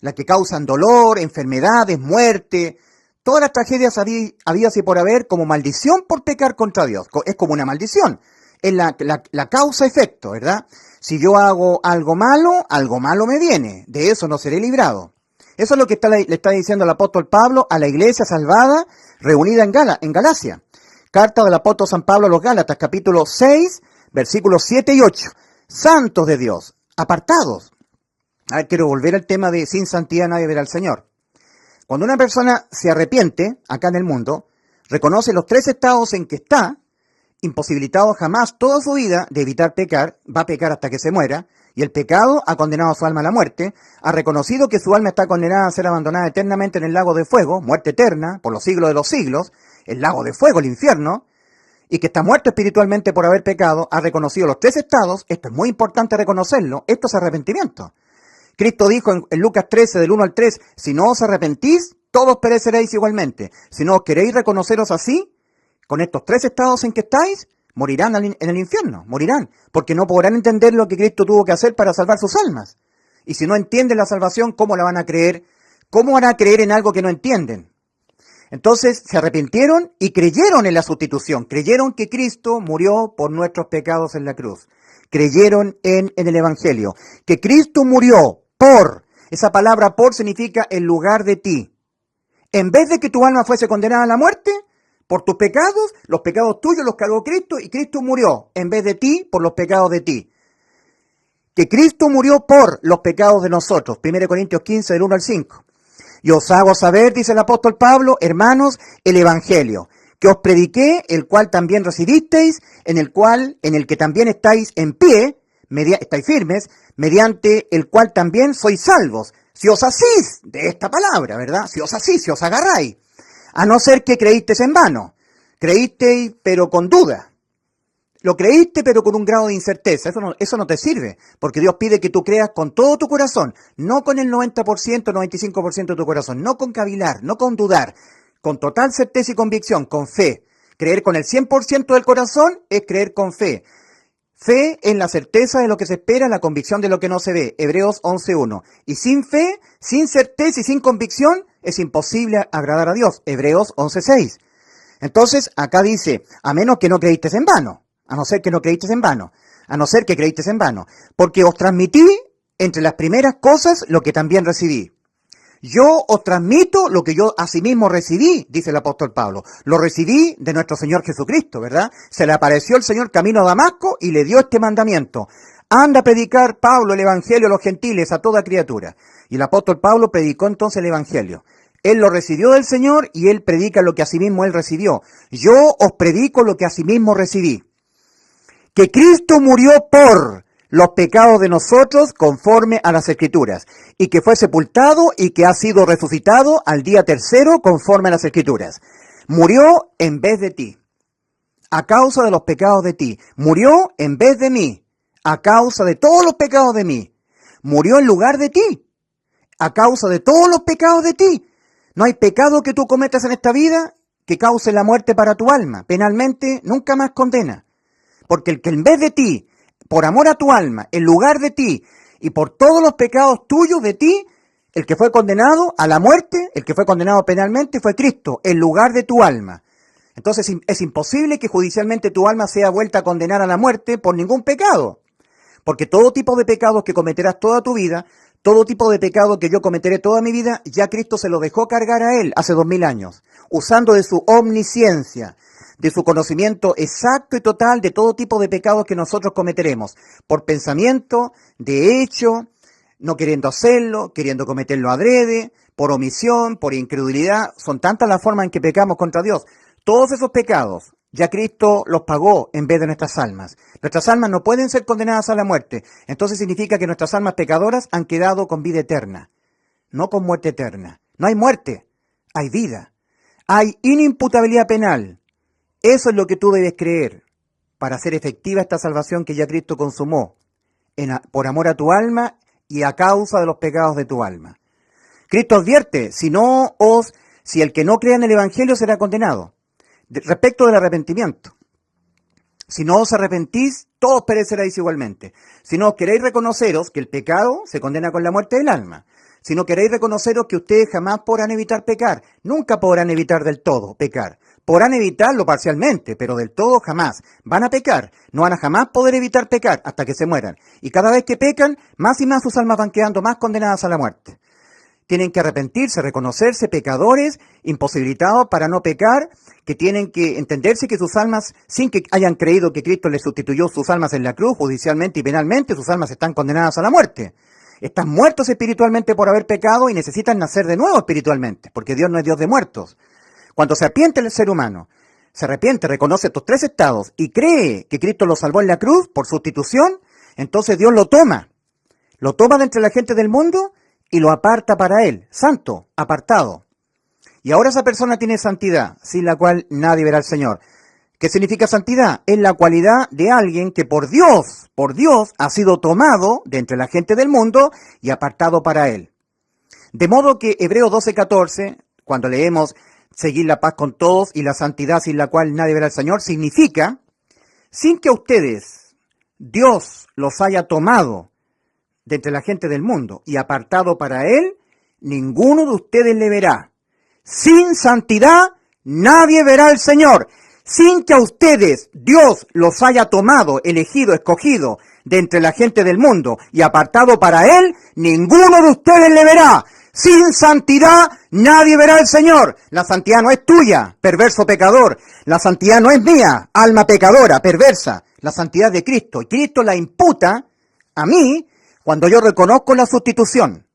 las que causan dolor, enfermedades, muerte, todas las tragedias habidas y por haber como maldición por pecar contra Dios. Es como una maldición, es la causa-efecto, ¿verdad? Si yo hago algo malo me viene, de eso no seré librado. Eso es lo que le está diciendo el apóstol Pablo a la iglesia salvada reunida en Galacia. Carta del apóstol San Pablo a los Gálatas, capítulo 6, versículos 7 y 8. Santos de Dios, apartados. A ver, quiero volver al tema de sin santidad nadie verá al Señor. Cuando una persona se arrepiente, acá en el mundo, reconoce los tres estados en que está, imposibilitado jamás toda su vida de evitar pecar, va a pecar hasta que se muera, y el pecado ha condenado a su alma a la muerte, ha reconocido que su alma está condenada a ser abandonada eternamente en el lago de fuego, muerte eterna, por los siglos de los siglos, el lago de fuego, el infierno, y que está muerto espiritualmente por haber pecado, ha reconocido los tres estados. Esto es muy importante reconocerlo, esto es arrepentimiento. Cristo dijo en Lucas 13, del 1 al 3, si no os arrepentís, todos pereceréis igualmente. Si no os queréis reconoceros así, con estos tres estados en que estáis, morirán en el infierno, morirán, porque no podrán entender lo que Cristo tuvo que hacer para salvar sus almas. Y si no entienden la salvación, ¿cómo la van a creer? ¿Cómo van a creer en algo que no entienden? Entonces se arrepintieron y creyeron en la sustitución, creyeron que Cristo murió por nuestros pecados en la cruz, creyeron en el Evangelio, que Cristo murió por, esa palabra por significa en lugar de ti. En vez de que tu alma fuese condenada a la muerte, por tus pecados, los pecados tuyos los cargó Cristo y Cristo murió en vez de ti por los pecados de ti. Que Cristo murió por los pecados de nosotros, 1 Corintios 15, del 1 al 5. Y os hago saber, dice el apóstol Pablo, hermanos, el Evangelio, que os prediqué, el cual también recibisteis, en el que también estáis en pie, estáis firmes, mediante el cual también sois salvos, si os asís de esta palabra, ¿verdad? Si os asís, si os agarráis, a no ser que creísteis en vano, creísteis pero con duda. Lo creíste, pero con un grado de incerteza. Eso no te sirve, porque Dios pide que tú creas con todo tu corazón, no con el 90%, 95% de tu corazón, no con cavilar, no con dudar, con total certeza y convicción, con fe. Creer con el 100% del corazón es creer con fe. Fe en la certeza de lo que se espera, la convicción de lo que no se ve. Hebreos 11.1. Y sin fe, sin certeza y sin convicción, es imposible agradar a Dios. Hebreos 11.6. Entonces, acá dice, a menos que no creíste en vano. A no ser que no creíste en vano. A no ser que creíste en vano. Porque os transmití, entre las primeras cosas, lo que también recibí. Yo os transmito lo que yo asimismo recibí, dice el apóstol Pablo. Lo recibí de nuestro Señor Jesucristo, ¿verdad? Se le apareció el Señor camino a Damasco y le dio este mandamiento. Anda a predicar, Pablo, el evangelio a los gentiles, a toda criatura. Y el apóstol Pablo predicó entonces el evangelio. Él lo recibió del Señor y él predica lo que asimismo él recibió. Yo os predico lo que asimismo recibí. Que Cristo murió por los pecados de nosotros conforme a las Escrituras, y que fue sepultado y que ha sido resucitado al día tercero conforme a las Escrituras. Murió en vez de ti, a causa de los pecados de ti. Murió en vez de mí, a causa de todos los pecados de mí. Murió en lugar de ti, a causa de todos los pecados de ti. No hay pecado que tú cometas en esta vida que cause la muerte para tu alma. Penalmente nunca más condena. Porque el que en vez de ti, por amor a tu alma, en lugar de ti, y por todos los pecados tuyos de ti, el que fue condenado a la muerte, el que fue condenado penalmente fue Cristo, en lugar de tu alma. Entonces es imposible que judicialmente tu alma sea vuelta a condenar a la muerte por ningún pecado. Porque todo tipo de pecados que cometerás toda tu vida, todo tipo de pecado que yo cometeré toda mi vida, ya Cristo se lo dejó cargar a él hace 2000 años, usando de su omnisciencia, de su conocimiento exacto y total de todo tipo de pecados que nosotros cometeremos, por pensamiento, de hecho, no queriendo hacerlo, queriendo cometerlo adrede, por omisión, por incredulidad. Son tantas las formas en que pecamos contra Dios. Todos esos pecados ya Cristo los pagó en vez de nuestras almas. Nuestras almas no pueden ser condenadas a la muerte. Entonces significa que nuestras almas pecadoras han quedado con vida eterna, no con muerte eterna. No hay muerte, hay vida. Hay inimputabilidad penal. Eso es lo que tú debes creer para hacer efectiva esta salvación que ya Cristo consumó por amor a tu alma y a causa de los pecados de tu alma. Cristo advierte, si el que no crea en el Evangelio será condenado. Respecto del arrepentimiento. Si no os arrepentís, todos pereceréis igualmente. Si no queréis reconoceros que el pecado se condena con la muerte del alma. Si no queréis reconoceros que ustedes jamás podrán evitar pecar. Nunca podrán evitar del todo pecar. Podrán evitarlo parcialmente, pero del todo jamás. Van a pecar, no van a jamás poder evitar pecar hasta que se mueran. Y cada vez que pecan, más y más sus almas van quedando más condenadas a la muerte. Tienen que arrepentirse, reconocerse pecadores, imposibilitados para no pecar, que tienen que entenderse que sus almas, sin que hayan creído que Cristo les sustituyó sus almas en la cruz, judicialmente y penalmente, sus almas están condenadas a la muerte. Están muertos espiritualmente por haber pecado y necesitan nacer de nuevo espiritualmente, porque Dios no es Dios de muertos. Cuando se arrepiente el ser humano, se arrepiente, reconoce estos tres estados y cree que Cristo lo salvó en la cruz por sustitución, entonces Dios lo toma de entre la gente del mundo y lo aparta para Él, santo, apartado. Y ahora esa persona tiene santidad, sin la cual nadie verá al Señor. ¿Qué significa santidad? Es la cualidad de alguien que por Dios ha sido tomado de entre la gente del mundo y apartado para Él. De modo que Hebreos 12:14, cuando leemos seguir la paz con todos y la santidad sin la cual nadie verá al Señor, significa, sin que a ustedes Dios los haya tomado de entre la gente del mundo y apartado para Él, ninguno de ustedes le verá. Sin santidad nadie verá al Señor. Sin que a ustedes Dios los haya tomado, elegido, escogido de entre la gente del mundo y apartado para Él, ninguno de ustedes le verá. Sin santidad nadie verá al Señor. La santidad no es tuya, perverso pecador. La santidad no es mía, alma pecadora, perversa. La santidad es de Cristo. Y Cristo la imputa a mí cuando yo reconozco la sustitución.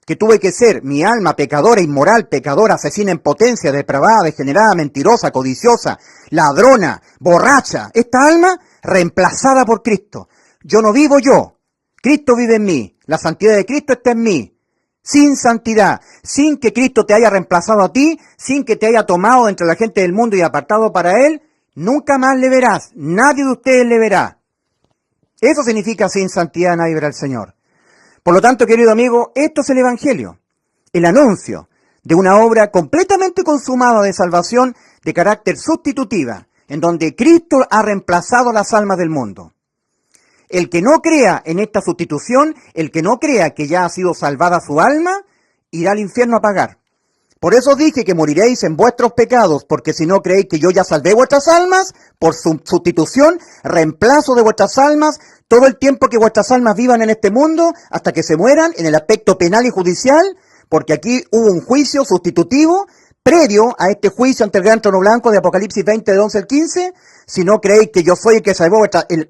Que tuve que ser mi alma pecadora, inmoral, pecadora, asesina en potencia, depravada, degenerada, mentirosa, codiciosa, ladrona, borracha. Esta alma reemplazada por Cristo. Yo no vivo yo. Cristo vive en mí. La santidad de Cristo está en mí. Sin santidad, sin que Cristo te haya reemplazado a ti, sin que te haya tomado entre la gente del mundo y apartado para Él, Nunca más le verás, nadie de ustedes le verá. Eso significa sin santidad nadie verá al Señor. Por lo tanto, querido amigo, esto es el Evangelio, el anuncio de una obra completamente consumada de salvación de carácter sustitutiva, en donde Cristo ha reemplazado las almas del mundo. El que no crea en esta sustitución, el que no crea que ya ha sido salvada su alma, irá al infierno a pagar. Por eso dije que moriréis en vuestros pecados, porque si no creéis que yo ya salvé vuestras almas, por su sustitución, reemplazo de vuestras almas, todo el tiempo que vuestras almas vivan en este mundo, hasta que se mueran en el aspecto penal y judicial, porque aquí hubo un juicio sustitutivo, previo a este juicio ante el gran trono blanco de Apocalipsis 20, del 11 al 15, si no creéis que yo soy el que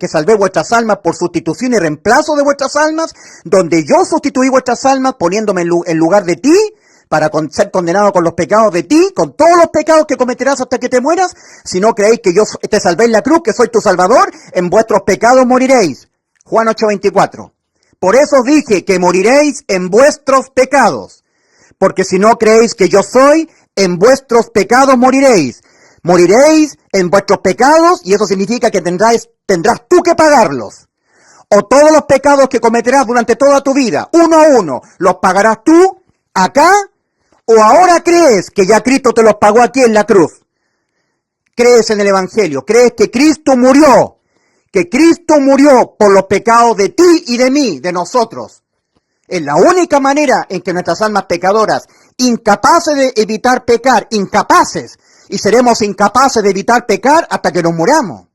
salvé vuestras almas por sustitución y reemplazo de vuestras almas, donde yo sustituí vuestras almas poniéndome en lugar de ti, para ser condenado con los pecados de ti, con todos los pecados que cometerás hasta que te mueras, si no creéis que yo te salvé en la cruz, que soy tu salvador, en vuestros pecados moriréis. Juan 8:24. Por eso os dije que moriréis en vuestros pecados. Porque si no creéis que yo soy, en vuestros pecados moriréis. Moriréis en vuestros pecados, y eso significa que tendrás tú que pagarlos. O todos los pecados que cometerás durante toda tu vida, uno a uno, los pagarás tú, acá, o ahora crees que ya Cristo te los pagó aquí en la cruz. Crees en el Evangelio, crees que Cristo murió por los pecados de ti y de mí, de nosotros. Es la única manera en que nuestras almas pecadoras, incapaces de evitar pecar, y seremos incapaces de evitar pecar hasta que nos muramos.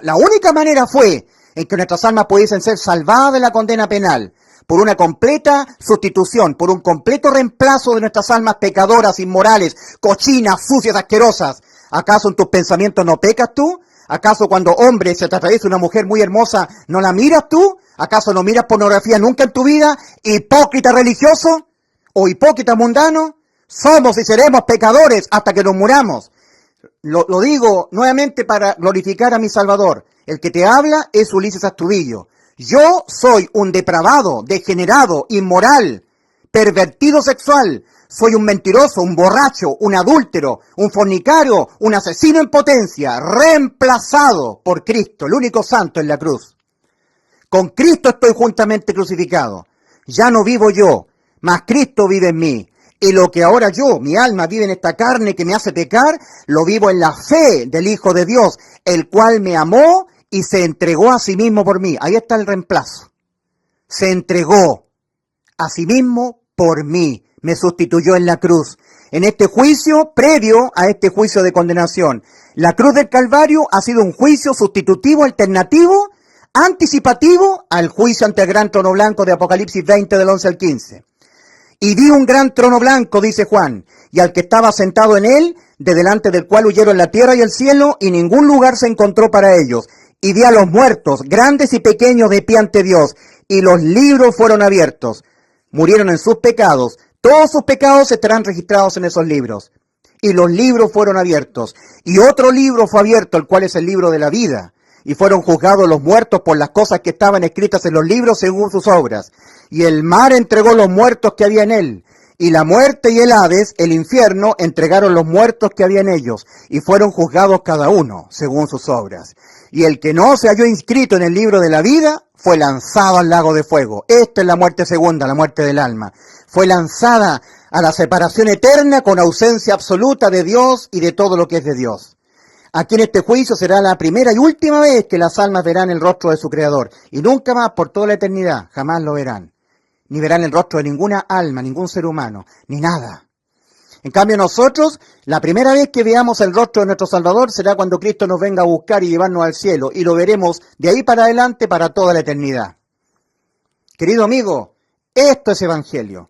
La única manera fue en que nuestras almas pudiesen ser salvadas de la condena penal, por una completa sustitución, por un completo reemplazo de nuestras almas pecadoras, inmorales, cochinas, sucias, asquerosas. ¿Acaso en tus pensamientos no pecas tú? ¿Acaso cuando hombre se te atraviesa una mujer muy hermosa, no la miras tú? ¿Acaso no miras pornografía nunca en tu vida? ¿Hipócrita religioso? ¿O hipócrita mundano? Somos y seremos pecadores hasta que nos muramos. Lo digo nuevamente para glorificar a mi Salvador. El que te habla es Ulises Astudillo. Yo soy un depravado, degenerado, inmoral, pervertido sexual. Soy un mentiroso, un borracho, un adúltero, un fornicario, un asesino en potencia, reemplazado por Cristo, el único santo en la cruz. Con Cristo estoy juntamente crucificado. Ya no vivo yo, mas Cristo vive en mí. Y lo que ahora yo, mi alma, vive en esta carne que me hace pecar, lo vivo en la fe del Hijo de Dios, el cual me amó y se entregó a sí mismo por mí. Ahí está el reemplazo. Se entregó a sí mismo por mí. Me sustituyó en la cruz. En este juicio, previo a este juicio de condenación, la cruz del Calvario ha sido un juicio sustitutivo, alternativo, anticipativo al juicio ante el gran trono blanco de Apocalipsis 20, del 11 al 15. Y vi un gran trono blanco, dice Juan, y al que estaba sentado en él, de delante del cual huyeron la tierra y el cielo, y ningún lugar se encontró para ellos. Y vi a los muertos, grandes y pequeños, de pie ante Dios, y los libros fueron abiertos. Murieron en sus pecados. Todos sus pecados estarán registrados en esos libros. Y los libros fueron abiertos. Y otro libro fue abierto, el cual es el libro de la vida. Y fueron juzgados los muertos por las cosas que estaban escritas en los libros según sus obras. Y el mar entregó los muertos que había en él. Y la muerte y el Hades, el infierno, entregaron los muertos que había en ellos. Y fueron juzgados cada uno según sus obras. Y el que no se halló inscrito en el libro de la vida fue lanzado al lago de fuego. Esta es la muerte segunda, la muerte del alma. Fue lanzada a la separación eterna con ausencia absoluta de Dios y de todo lo que es de Dios. Aquí en este juicio será la primera y última vez que las almas verán el rostro de su Creador. Y nunca más por toda la eternidad, jamás lo verán. Ni verán el rostro de ninguna alma, ningún ser humano, ni nada. En cambio nosotros, la primera vez que veamos el rostro de nuestro Salvador será cuando Cristo nos venga a buscar y llevarnos al cielo. Y lo veremos de ahí para adelante para toda la eternidad. Querido amigo, esto es Evangelio.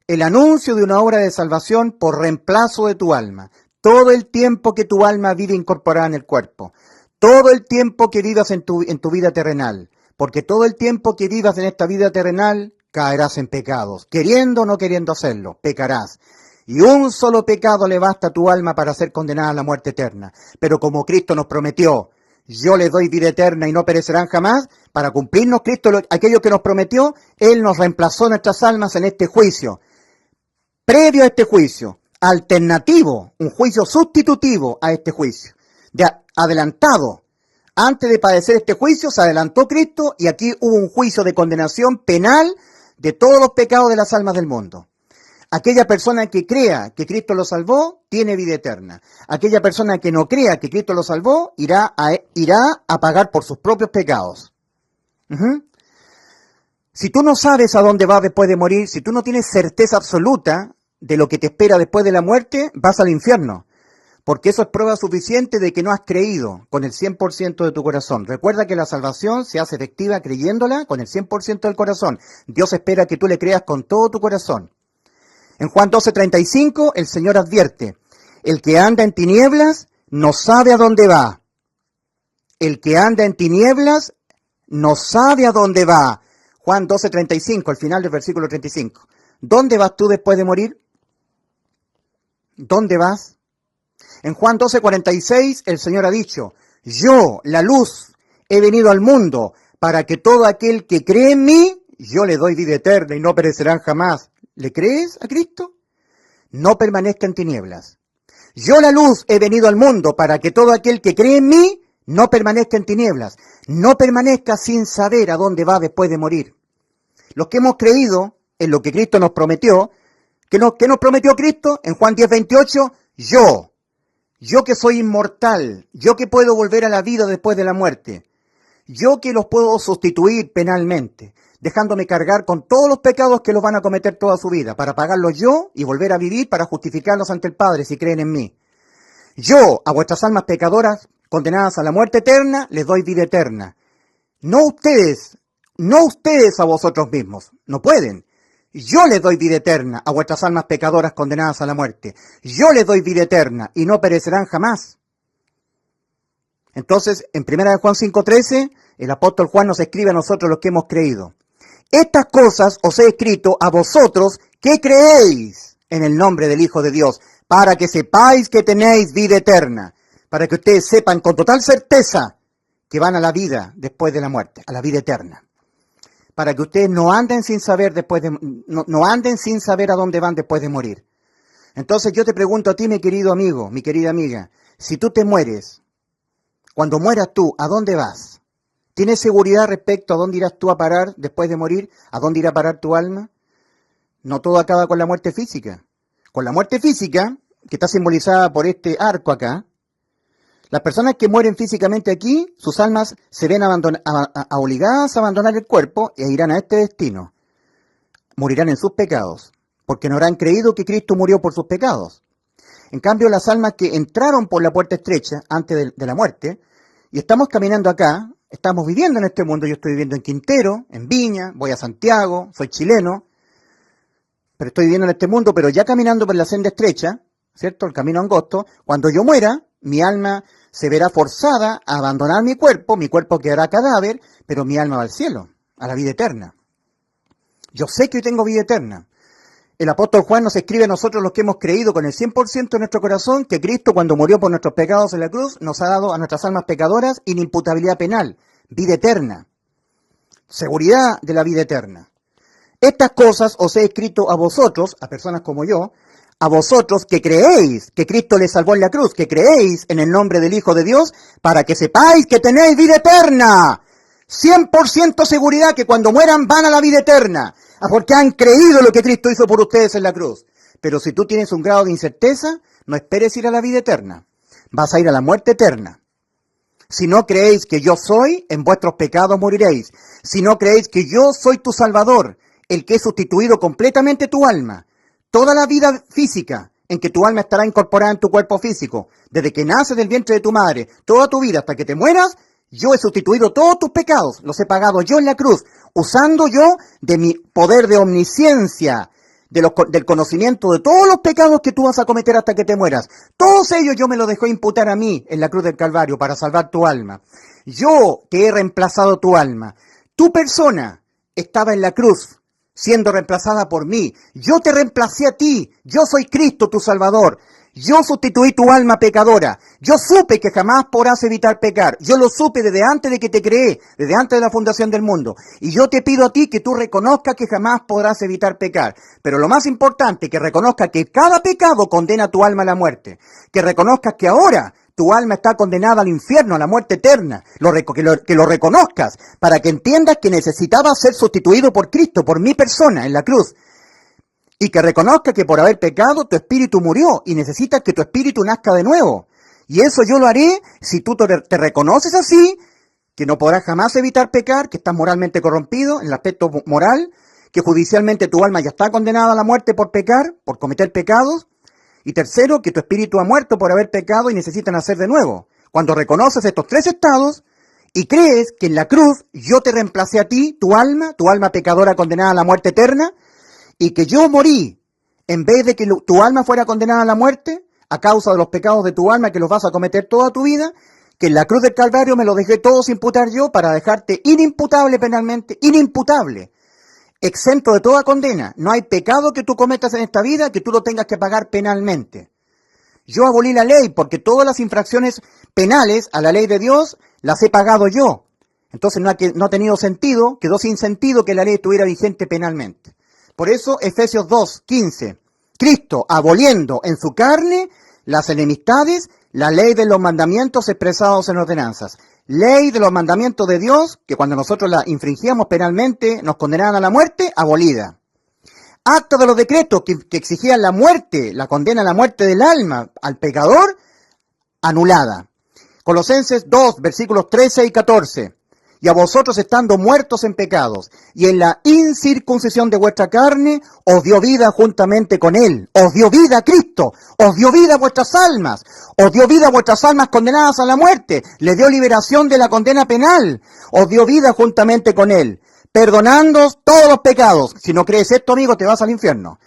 El anuncio de una obra de salvación por reemplazo de tu alma. Todo el tiempo que tu alma vive incorporada en el cuerpo. Todo el tiempo que vivas en tu vida terrenal. Porque todo el tiempo que vivas en esta vida terrenal, caerás en pecados. Queriendo o no queriendo hacerlo, pecarás. Y un solo pecado le basta a tu alma para ser condenada a la muerte eterna. Pero como Cristo nos prometió, yo les doy vida eterna y no perecerán jamás, para cumplirnos Cristo aquello que nos prometió, Él nos reemplazó nuestras almas en este juicio. Previo a este juicio, alternativo, un juicio sustitutivo a este juicio, adelantado. Antes de padecer este juicio se adelantó Cristo y aquí hubo un juicio de condenación penal de todos los pecados de las almas del mundo. Aquella persona que crea que Cristo lo salvó, tiene vida eterna. Aquella persona que no crea que Cristo lo salvó, irá a pagar por sus propios pecados. Si tú no sabes a dónde vas después de morir, si tú no tienes certeza absoluta de lo que te espera después de la muerte, vas al infierno. Porque eso es prueba suficiente de que no has creído con el 100% de tu corazón. Recuerda que la salvación se hace efectiva creyéndola con el 100% del corazón. Dios espera que tú le creas con todo tu corazón. En Juan 12:35 el Señor advierte, el que anda en tinieblas no sabe a dónde va. El que anda en tinieblas no sabe a dónde va. Juan 12:35, al final del versículo 35. ¿Dónde vas tú después de morir? ¿Dónde vas? En Juan 12:46 el Señor ha dicho, yo, la luz, he venido al mundo para que todo aquel que cree en mí, yo le doy vida eterna y no perecerán jamás. ¿Le crees a Cristo? No permanezca en tinieblas. Yo, la luz, he venido al mundo para que todo aquel que cree en mí, no permanezca en tinieblas. No permanezca sin saber a dónde va después de morir. Los que hemos creído en lo que Cristo nos prometió, ¿qué nos prometió Cristo? En Juan 10:28, yo que soy inmortal, yo que puedo volver a la vida después de la muerte, yo que los puedo sustituir penalmente, dejándome cargar con todos los pecados que los van a cometer toda su vida, para pagarlos yo y volver a vivir para justificarlos ante el Padre si creen en mí. Yo, a vuestras almas pecadoras, condenadas a la muerte eterna, les doy vida eterna. No ustedes a vosotros mismos, no pueden. Yo les doy vida eterna a vuestras almas pecadoras condenadas a la muerte. Yo les doy vida eterna y no perecerán jamás. Entonces, en 1 Juan 5:13, el apóstol Juan nos escribe a nosotros los que hemos creído. Estas cosas os he escrito a vosotros que creéis en el nombre del Hijo de Dios, para que sepáis que tenéis vida eterna, para que ustedes sepan con total certeza que van a la vida después de la muerte, a la vida eterna. Para que ustedes no anden sin saber no anden sin saber a dónde van después de morir. Entonces yo te pregunto a ti, mi querido amigo, mi querida amiga, si tú te mueres, cuando mueras tú, ¿a dónde vas? ¿Tienes seguridad respecto a dónde irás tú a parar después de morir? ¿A dónde irá a parar tu alma? No todo acaba con la muerte física. Con la muerte física, que está simbolizada por este arco acá, las personas que mueren físicamente aquí, sus almas se ven obligadas a abandonar el cuerpo e irán a este destino. Morirán en sus pecados, porque no habrán creído que Cristo murió por sus pecados. En cambio, las almas que entraron por la puerta estrecha antes de la muerte, y estamos caminando acá, estamos viviendo en este mundo, yo estoy viviendo en Quintero, en Viña, voy a Santiago, soy chileno, pero estoy viviendo en este mundo, pero ya caminando por la senda estrecha, ¿cierto? El camino angosto, cuando yo muera, mi alma se verá forzada a abandonar mi cuerpo quedará cadáver, pero mi alma va al cielo, a la vida eterna. Yo sé que hoy tengo vida eterna. El apóstol Juan nos escribe a nosotros los que hemos creído con el 100% de nuestro corazón que Cristo cuando murió por nuestros pecados en la cruz nos ha dado a nuestras almas pecadoras inimputabilidad penal, vida eterna, seguridad de la vida eterna. Estas cosas os he escrito a vosotros, a personas como yo, a vosotros que creéis que Cristo les salvó en la cruz, que creéis en el nombre del Hijo de Dios, para que sepáis que tenéis vida eterna. 100% seguridad que cuando mueran van a la vida eterna, porque han creído lo que Cristo hizo por ustedes en la cruz. Pero si tú tienes un grado de incerteza, no esperes ir a la vida eterna. Vas a ir a la muerte eterna. Si no creéis que yo soy, en vuestros pecados moriréis. Si no creéis que yo soy tu Salvador, el que he sustituido completamente tu alma, toda la vida física en que tu alma estará incorporada en tu cuerpo físico, desde que naces del vientre de tu madre, toda tu vida hasta que te mueras, yo he sustituido todos tus pecados, los he pagado yo en la cruz, usando yo de mi poder de omnisciencia, del conocimiento de todos los pecados que tú vas a cometer hasta que te mueras. Todos ellos yo me los dejó imputar a mí en la cruz del Calvario para salvar tu alma. Yo que he reemplazado tu alma. Tu persona estaba en la cruz, siendo reemplazada por mí. Yo te reemplacé a ti. Yo soy Cristo, tu Salvador. Yo sustituí tu alma pecadora. Yo supe que jamás podrás evitar pecar. Yo lo supe desde antes de que te creé, desde antes de la fundación del mundo. Y yo te pido a ti que tú reconozcas que jamás podrás evitar pecar. Pero lo más importante, que reconozcas que cada pecado condena tu alma a la muerte. Que reconozcas que ahora tu alma está condenada al infierno, a la muerte eterna. Que lo reconozcas, para que entiendas que necesitabas ser sustituido por Cristo, por mi persona, en la cruz. Y que reconozcas que por haber pecado, tu espíritu murió, y necesitas que tu espíritu nazca de nuevo. Y eso yo lo haré si tú te reconoces así, que no podrás jamás evitar pecar, que estás moralmente corrompido en el aspecto moral, que judicialmente tu alma ya está condenada a la muerte por pecar, por cometer pecados. Y tercero, que tu espíritu ha muerto por haber pecado y necesita nacer de nuevo. Cuando reconoces estos tres estados y crees que en la cruz yo te reemplacé a ti, tu alma pecadora condenada a la muerte eterna, y que yo morí en vez de que tu alma fuera condenada a la muerte a causa de los pecados de tu alma que los vas a cometer toda tu vida, que en la cruz del Calvario me lo dejé todos imputar yo para dejarte inimputable penalmente, inimputable, exento de toda condena. No hay pecado que tú cometas en esta vida que tú lo tengas que pagar penalmente. Yo abolí la ley porque todas las infracciones penales a la ley de Dios las he pagado yo. Entonces no ha tenido sentido, quedó sin sentido que la ley estuviera vigente penalmente. Por eso Efesios 2:15, Cristo aboliendo en su carne las enemistades, la ley de los mandamientos expresados en ordenanzas. Ley de los mandamientos de Dios, que cuando nosotros la infringíamos penalmente nos condenaban a la muerte, abolida. Acto de los decretos que exigían la muerte, la condena a la muerte del alma al pecador, anulada. Colosenses 2, versículos 13 y 14. Y a vosotros estando muertos en pecados, y en la incircuncisión de vuestra carne, os dio vida juntamente con Él. Os dio vida a Cristo, os dio vida a vuestras almas, os dio vida a vuestras almas condenadas a la muerte, les dio liberación de la condena penal, os dio vida juntamente con Él, perdonándoos todos los pecados. Si no crees esto, amigo, te vas al infierno.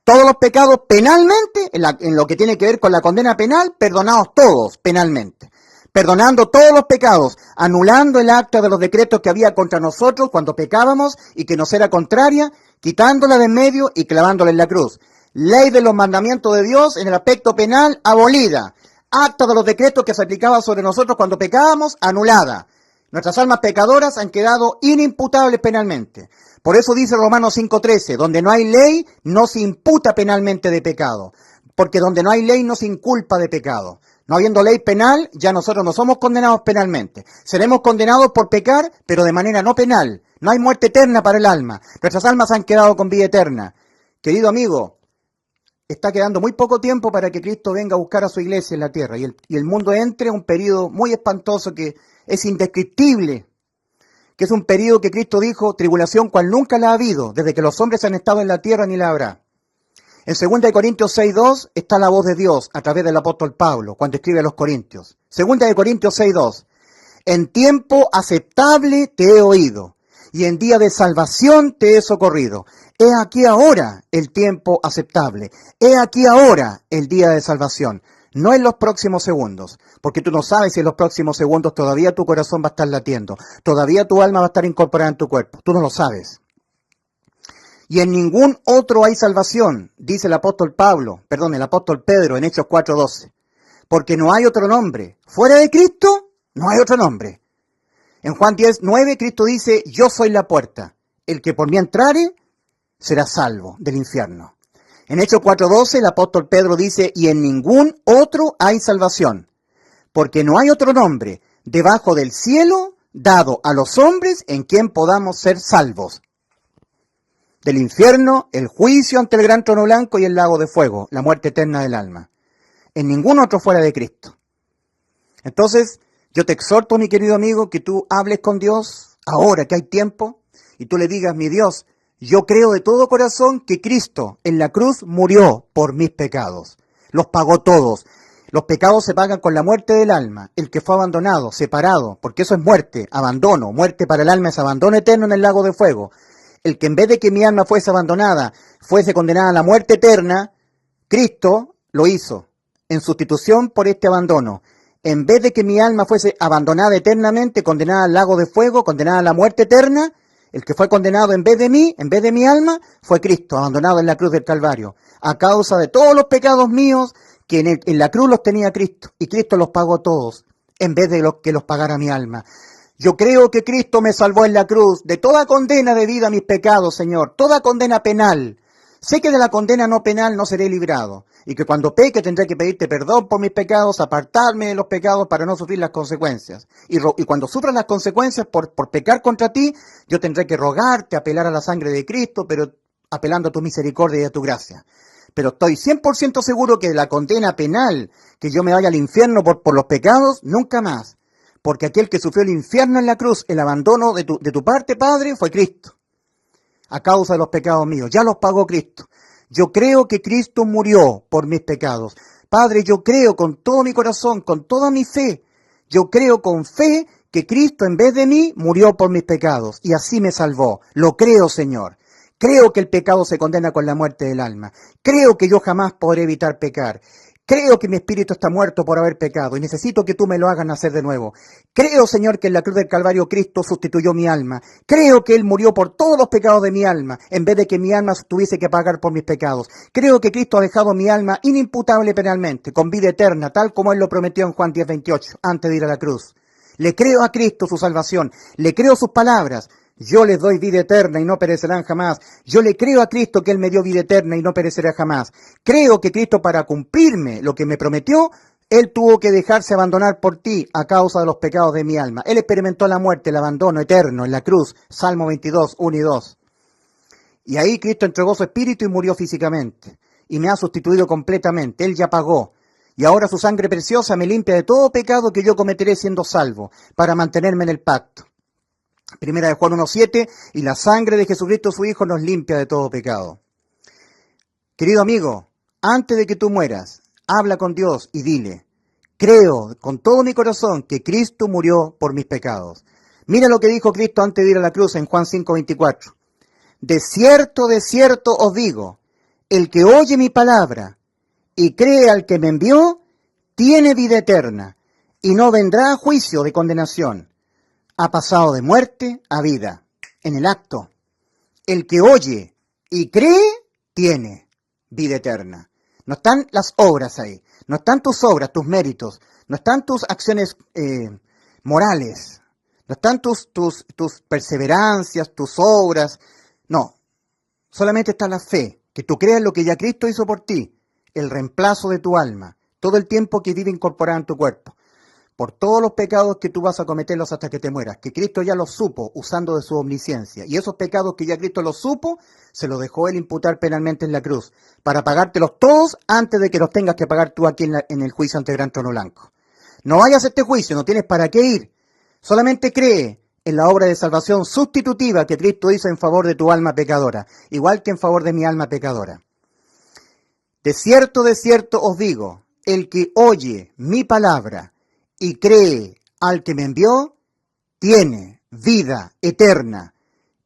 Todos los pecados penalmente, en lo que tiene que ver con la condena penal, perdonados todos penalmente. Perdonando todos los pecados, anulando el acta de los decretos que había contra nosotros cuando pecábamos y que nos era contraria, quitándola de en medio y clavándola en la cruz. Ley de los mandamientos de Dios en el aspecto penal, abolida. Acta de los decretos que se aplicaba sobre nosotros cuando pecábamos, anulada. Nuestras almas pecadoras han quedado inimputables penalmente. Por eso dice Romanos 5:13, donde no hay ley, no se imputa penalmente de pecado. Porque donde no hay ley, no se inculpa de pecado. No habiendo ley penal, ya nosotros no somos condenados penalmente. Seremos condenados por pecar, pero de manera no penal. No hay muerte eterna para el alma. Nuestras almas han quedado con vida eterna. Querido amigo, está quedando muy poco tiempo para que Cristo venga a buscar a su iglesia en la tierra y el mundo entre en un periodo muy espantoso que es indescriptible, que es un periodo que Cristo dijo, tribulación cual nunca la ha habido, desde que los hombres han estado en la tierra ni la habrá. En 2 Corintios 6:2 está la voz de Dios a través del apóstol Pablo, cuando escribe a los Corintios. 2 Corintios 6:2. En tiempo aceptable te he oído, y en día de salvación te he socorrido. He aquí ahora el tiempo aceptable. He aquí ahora el día de salvación. No en los próximos segundos, porque tú no sabes si en los próximos segundos todavía tu corazón va a estar latiendo, todavía tu alma va a estar incorporada en tu cuerpo. Tú no lo sabes. Y en ningún otro hay salvación, dice el apóstol Pedro en Hechos 4:12. Porque no hay otro nombre. Fuera de Cristo, no hay otro nombre. En Juan 10:9, Cristo dice, yo soy la puerta. El que por mí entrare, será salvo del infierno. En Hechos 4:12, el apóstol Pedro dice, y en ningún otro hay salvación. Porque no hay otro nombre debajo del cielo dado a los hombres en quien podamos ser salvos. Del infierno, el juicio ante el gran trono blanco y el lago de fuego, la muerte eterna del alma. En ningún otro fuera de Cristo. Entonces, yo te exhorto, mi querido amigo, que tú hables con Dios ahora que hay tiempo y tú le digas, mi Dios, yo creo de todo corazón que Cristo en la cruz murió por mis pecados. Los pagó todos. Los pecados se pagan con la muerte del alma. El que fue abandonado, separado, porque eso es muerte, abandono. Muerte para el alma es abandono eterno en el lago de fuego. El que en vez de que mi alma fuese abandonada, fuese condenada a la muerte eterna, Cristo lo hizo en sustitución por este abandono. En vez de que mi alma fuese abandonada eternamente, condenada al lago de fuego, condenada a la muerte eterna, el que fue condenado en vez de mí, en vez de mi alma, fue Cristo, abandonado en la cruz del Calvario. A causa de todos los pecados míos, que en la cruz los tenía Cristo, y Cristo los pagó todos, en vez de que los pagara mi alma. Yo creo que Cristo me salvó en la cruz de toda condena debida a mis pecados, Señor, toda condena penal. Sé que de la condena no penal no seré librado. y que cuando peque tendré que pedirte perdón por mis pecados, apartarme de los pecados para no sufrir las consecuencias. Y cuando sufras las consecuencias por pecar contra ti, yo tendré que rogarte, apelar a la sangre de Cristo, pero apelando a tu misericordia y a tu gracia. Pero estoy 100% seguro que la condena penal, que yo me vaya al infierno por los pecados, nunca más. Porque aquel que sufrió el infierno en la cruz, el abandono de tu parte, Padre, fue Cristo. A causa de los pecados míos. Ya los pagó Cristo. Yo creo que Cristo murió por mis pecados. Padre, yo creo con todo mi corazón, con toda mi fe. Yo creo con fe que Cristo en vez de mí murió por mis pecados. Y así me salvó. Lo creo, Señor. Creo que el pecado se condena con la muerte del alma. Creo que yo jamás podré evitar pecar. Creo que mi espíritu está muerto por haber pecado y necesito que tú me lo hagas nacer de nuevo. Creo, Señor, que en la cruz del Calvario Cristo sustituyó mi alma. Creo que Él murió por todos los pecados de mi alma, en vez de que mi alma tuviese que pagar por mis pecados. Creo que Cristo ha dejado mi alma inimputable penalmente, con vida eterna, tal como Él lo prometió en Juan 10:28, antes de ir a la cruz. Le creo a Cristo su salvación, le creo sus palabras. Yo les doy vida eterna y no perecerán jamás. Yo le creo a Cristo que Él me dio vida eterna y no perecerá jamás. Creo que Cristo, para cumplirme lo que me prometió, Él tuvo que dejarse abandonar por ti a causa de los pecados de mi alma. Él experimentó la muerte, el abandono eterno en la cruz. Salmo 22, 1 y 2. Y ahí Cristo entregó su espíritu y murió físicamente. Y me ha sustituido completamente. Él ya pagó. Y ahora su sangre preciosa me limpia de todo pecado que yo cometeré siendo salvo, para mantenerme en el pacto. Primera de Juan 1:7, y la sangre de Jesucristo su Hijo nos limpia de todo pecado. Querido amigo, antes de que tú mueras, habla con Dios y dile, creo con todo mi corazón que Cristo murió por mis pecados. Mira lo que dijo Cristo antes de ir a la cruz en Juan 5:24. De cierto os digo, el que oye mi palabra y cree al que me envió, tiene vida eterna y no vendrá a juicio de condenación. Ha pasado de muerte a vida, en el acto. El que oye y cree, tiene vida eterna. No están las obras ahí, no están tus obras, tus méritos, no están tus acciones morales, no están tus perseverancias, tus obras, no. Solamente está la fe, que tú creas lo que ya Cristo hizo por ti, el reemplazo de tu alma, todo el tiempo que vive incorporado en tu cuerpo. Por todos los pecados que tú vas a cometerlos hasta que te mueras, que Cristo ya los supo usando de su omnisciencia. Y esos pecados que ya Cristo los supo, se los dejó Él imputar penalmente en la cruz, para pagártelos todos antes de que los tengas que pagar tú aquí en el juicio ante el gran trono blanco. No vayas a este juicio, no tienes para qué ir. Solamente cree en la obra de salvación sustitutiva que Cristo hizo en favor de tu alma pecadora, igual que en favor de mi alma pecadora. De cierto os digo, el que oye mi palabra y cree al que me envió, tiene vida eterna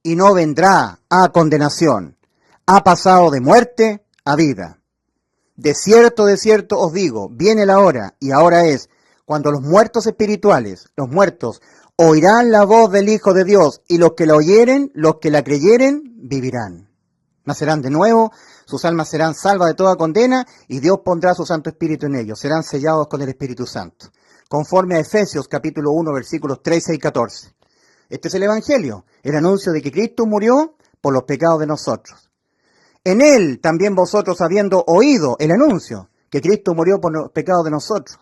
y no vendrá a condenación. Ha pasado de muerte a vida. De cierto os digo, viene la hora, y ahora es, cuando los muertos espirituales, los muertos, oirán la voz del Hijo de Dios, y los que la oyeren, los que la creyeren, vivirán. Nacerán de nuevo, sus almas serán salvas de toda condena, y Dios pondrá su Santo Espíritu en ellos, serán sellados con el Espíritu Santo. Conforme a Efesios capítulo 1, versículos 13 y 14. Este es el Evangelio, el anuncio de que Cristo murió por los pecados de nosotros. En Él también vosotros, habiendo oído el anuncio, que Cristo murió por los pecados de nosotros,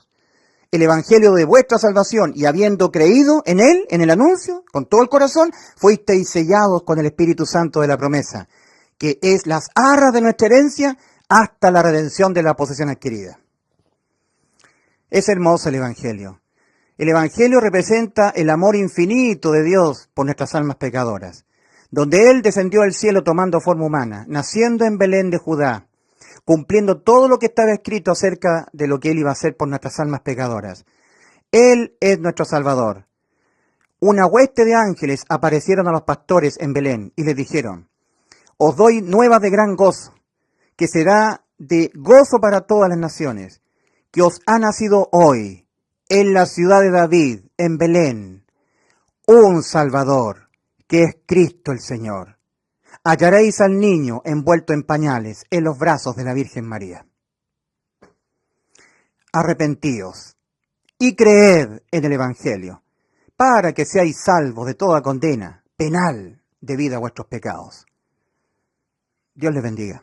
el Evangelio de vuestra salvación, y habiendo creído en Él, en el anuncio, con todo el corazón, fuisteis sellados con el Espíritu Santo de la promesa, que es las arras de nuestra herencia hasta la redención de la posesión adquirida. Es hermoso el Evangelio. El Evangelio representa el amor infinito de Dios por nuestras almas pecadoras, donde Él descendió al cielo tomando forma humana, naciendo en Belén de Judá, cumpliendo todo lo que estaba escrito acerca de lo que Él iba a hacer por nuestras almas pecadoras. Él es nuestro Salvador. Una hueste de ángeles aparecieron a los pastores en Belén y les dijeron, os doy nuevas de gran gozo, que será de gozo para todas las naciones, que os ha nacido hoy, en la ciudad de David, en Belén, un Salvador, que es Cristo el Señor. Hallaréis al niño envuelto en pañales, en los brazos de la Virgen María. Arrepentíos y creed en el Evangelio, para que seáis salvos de toda condena penal debida a vuestros pecados. Dios les bendiga.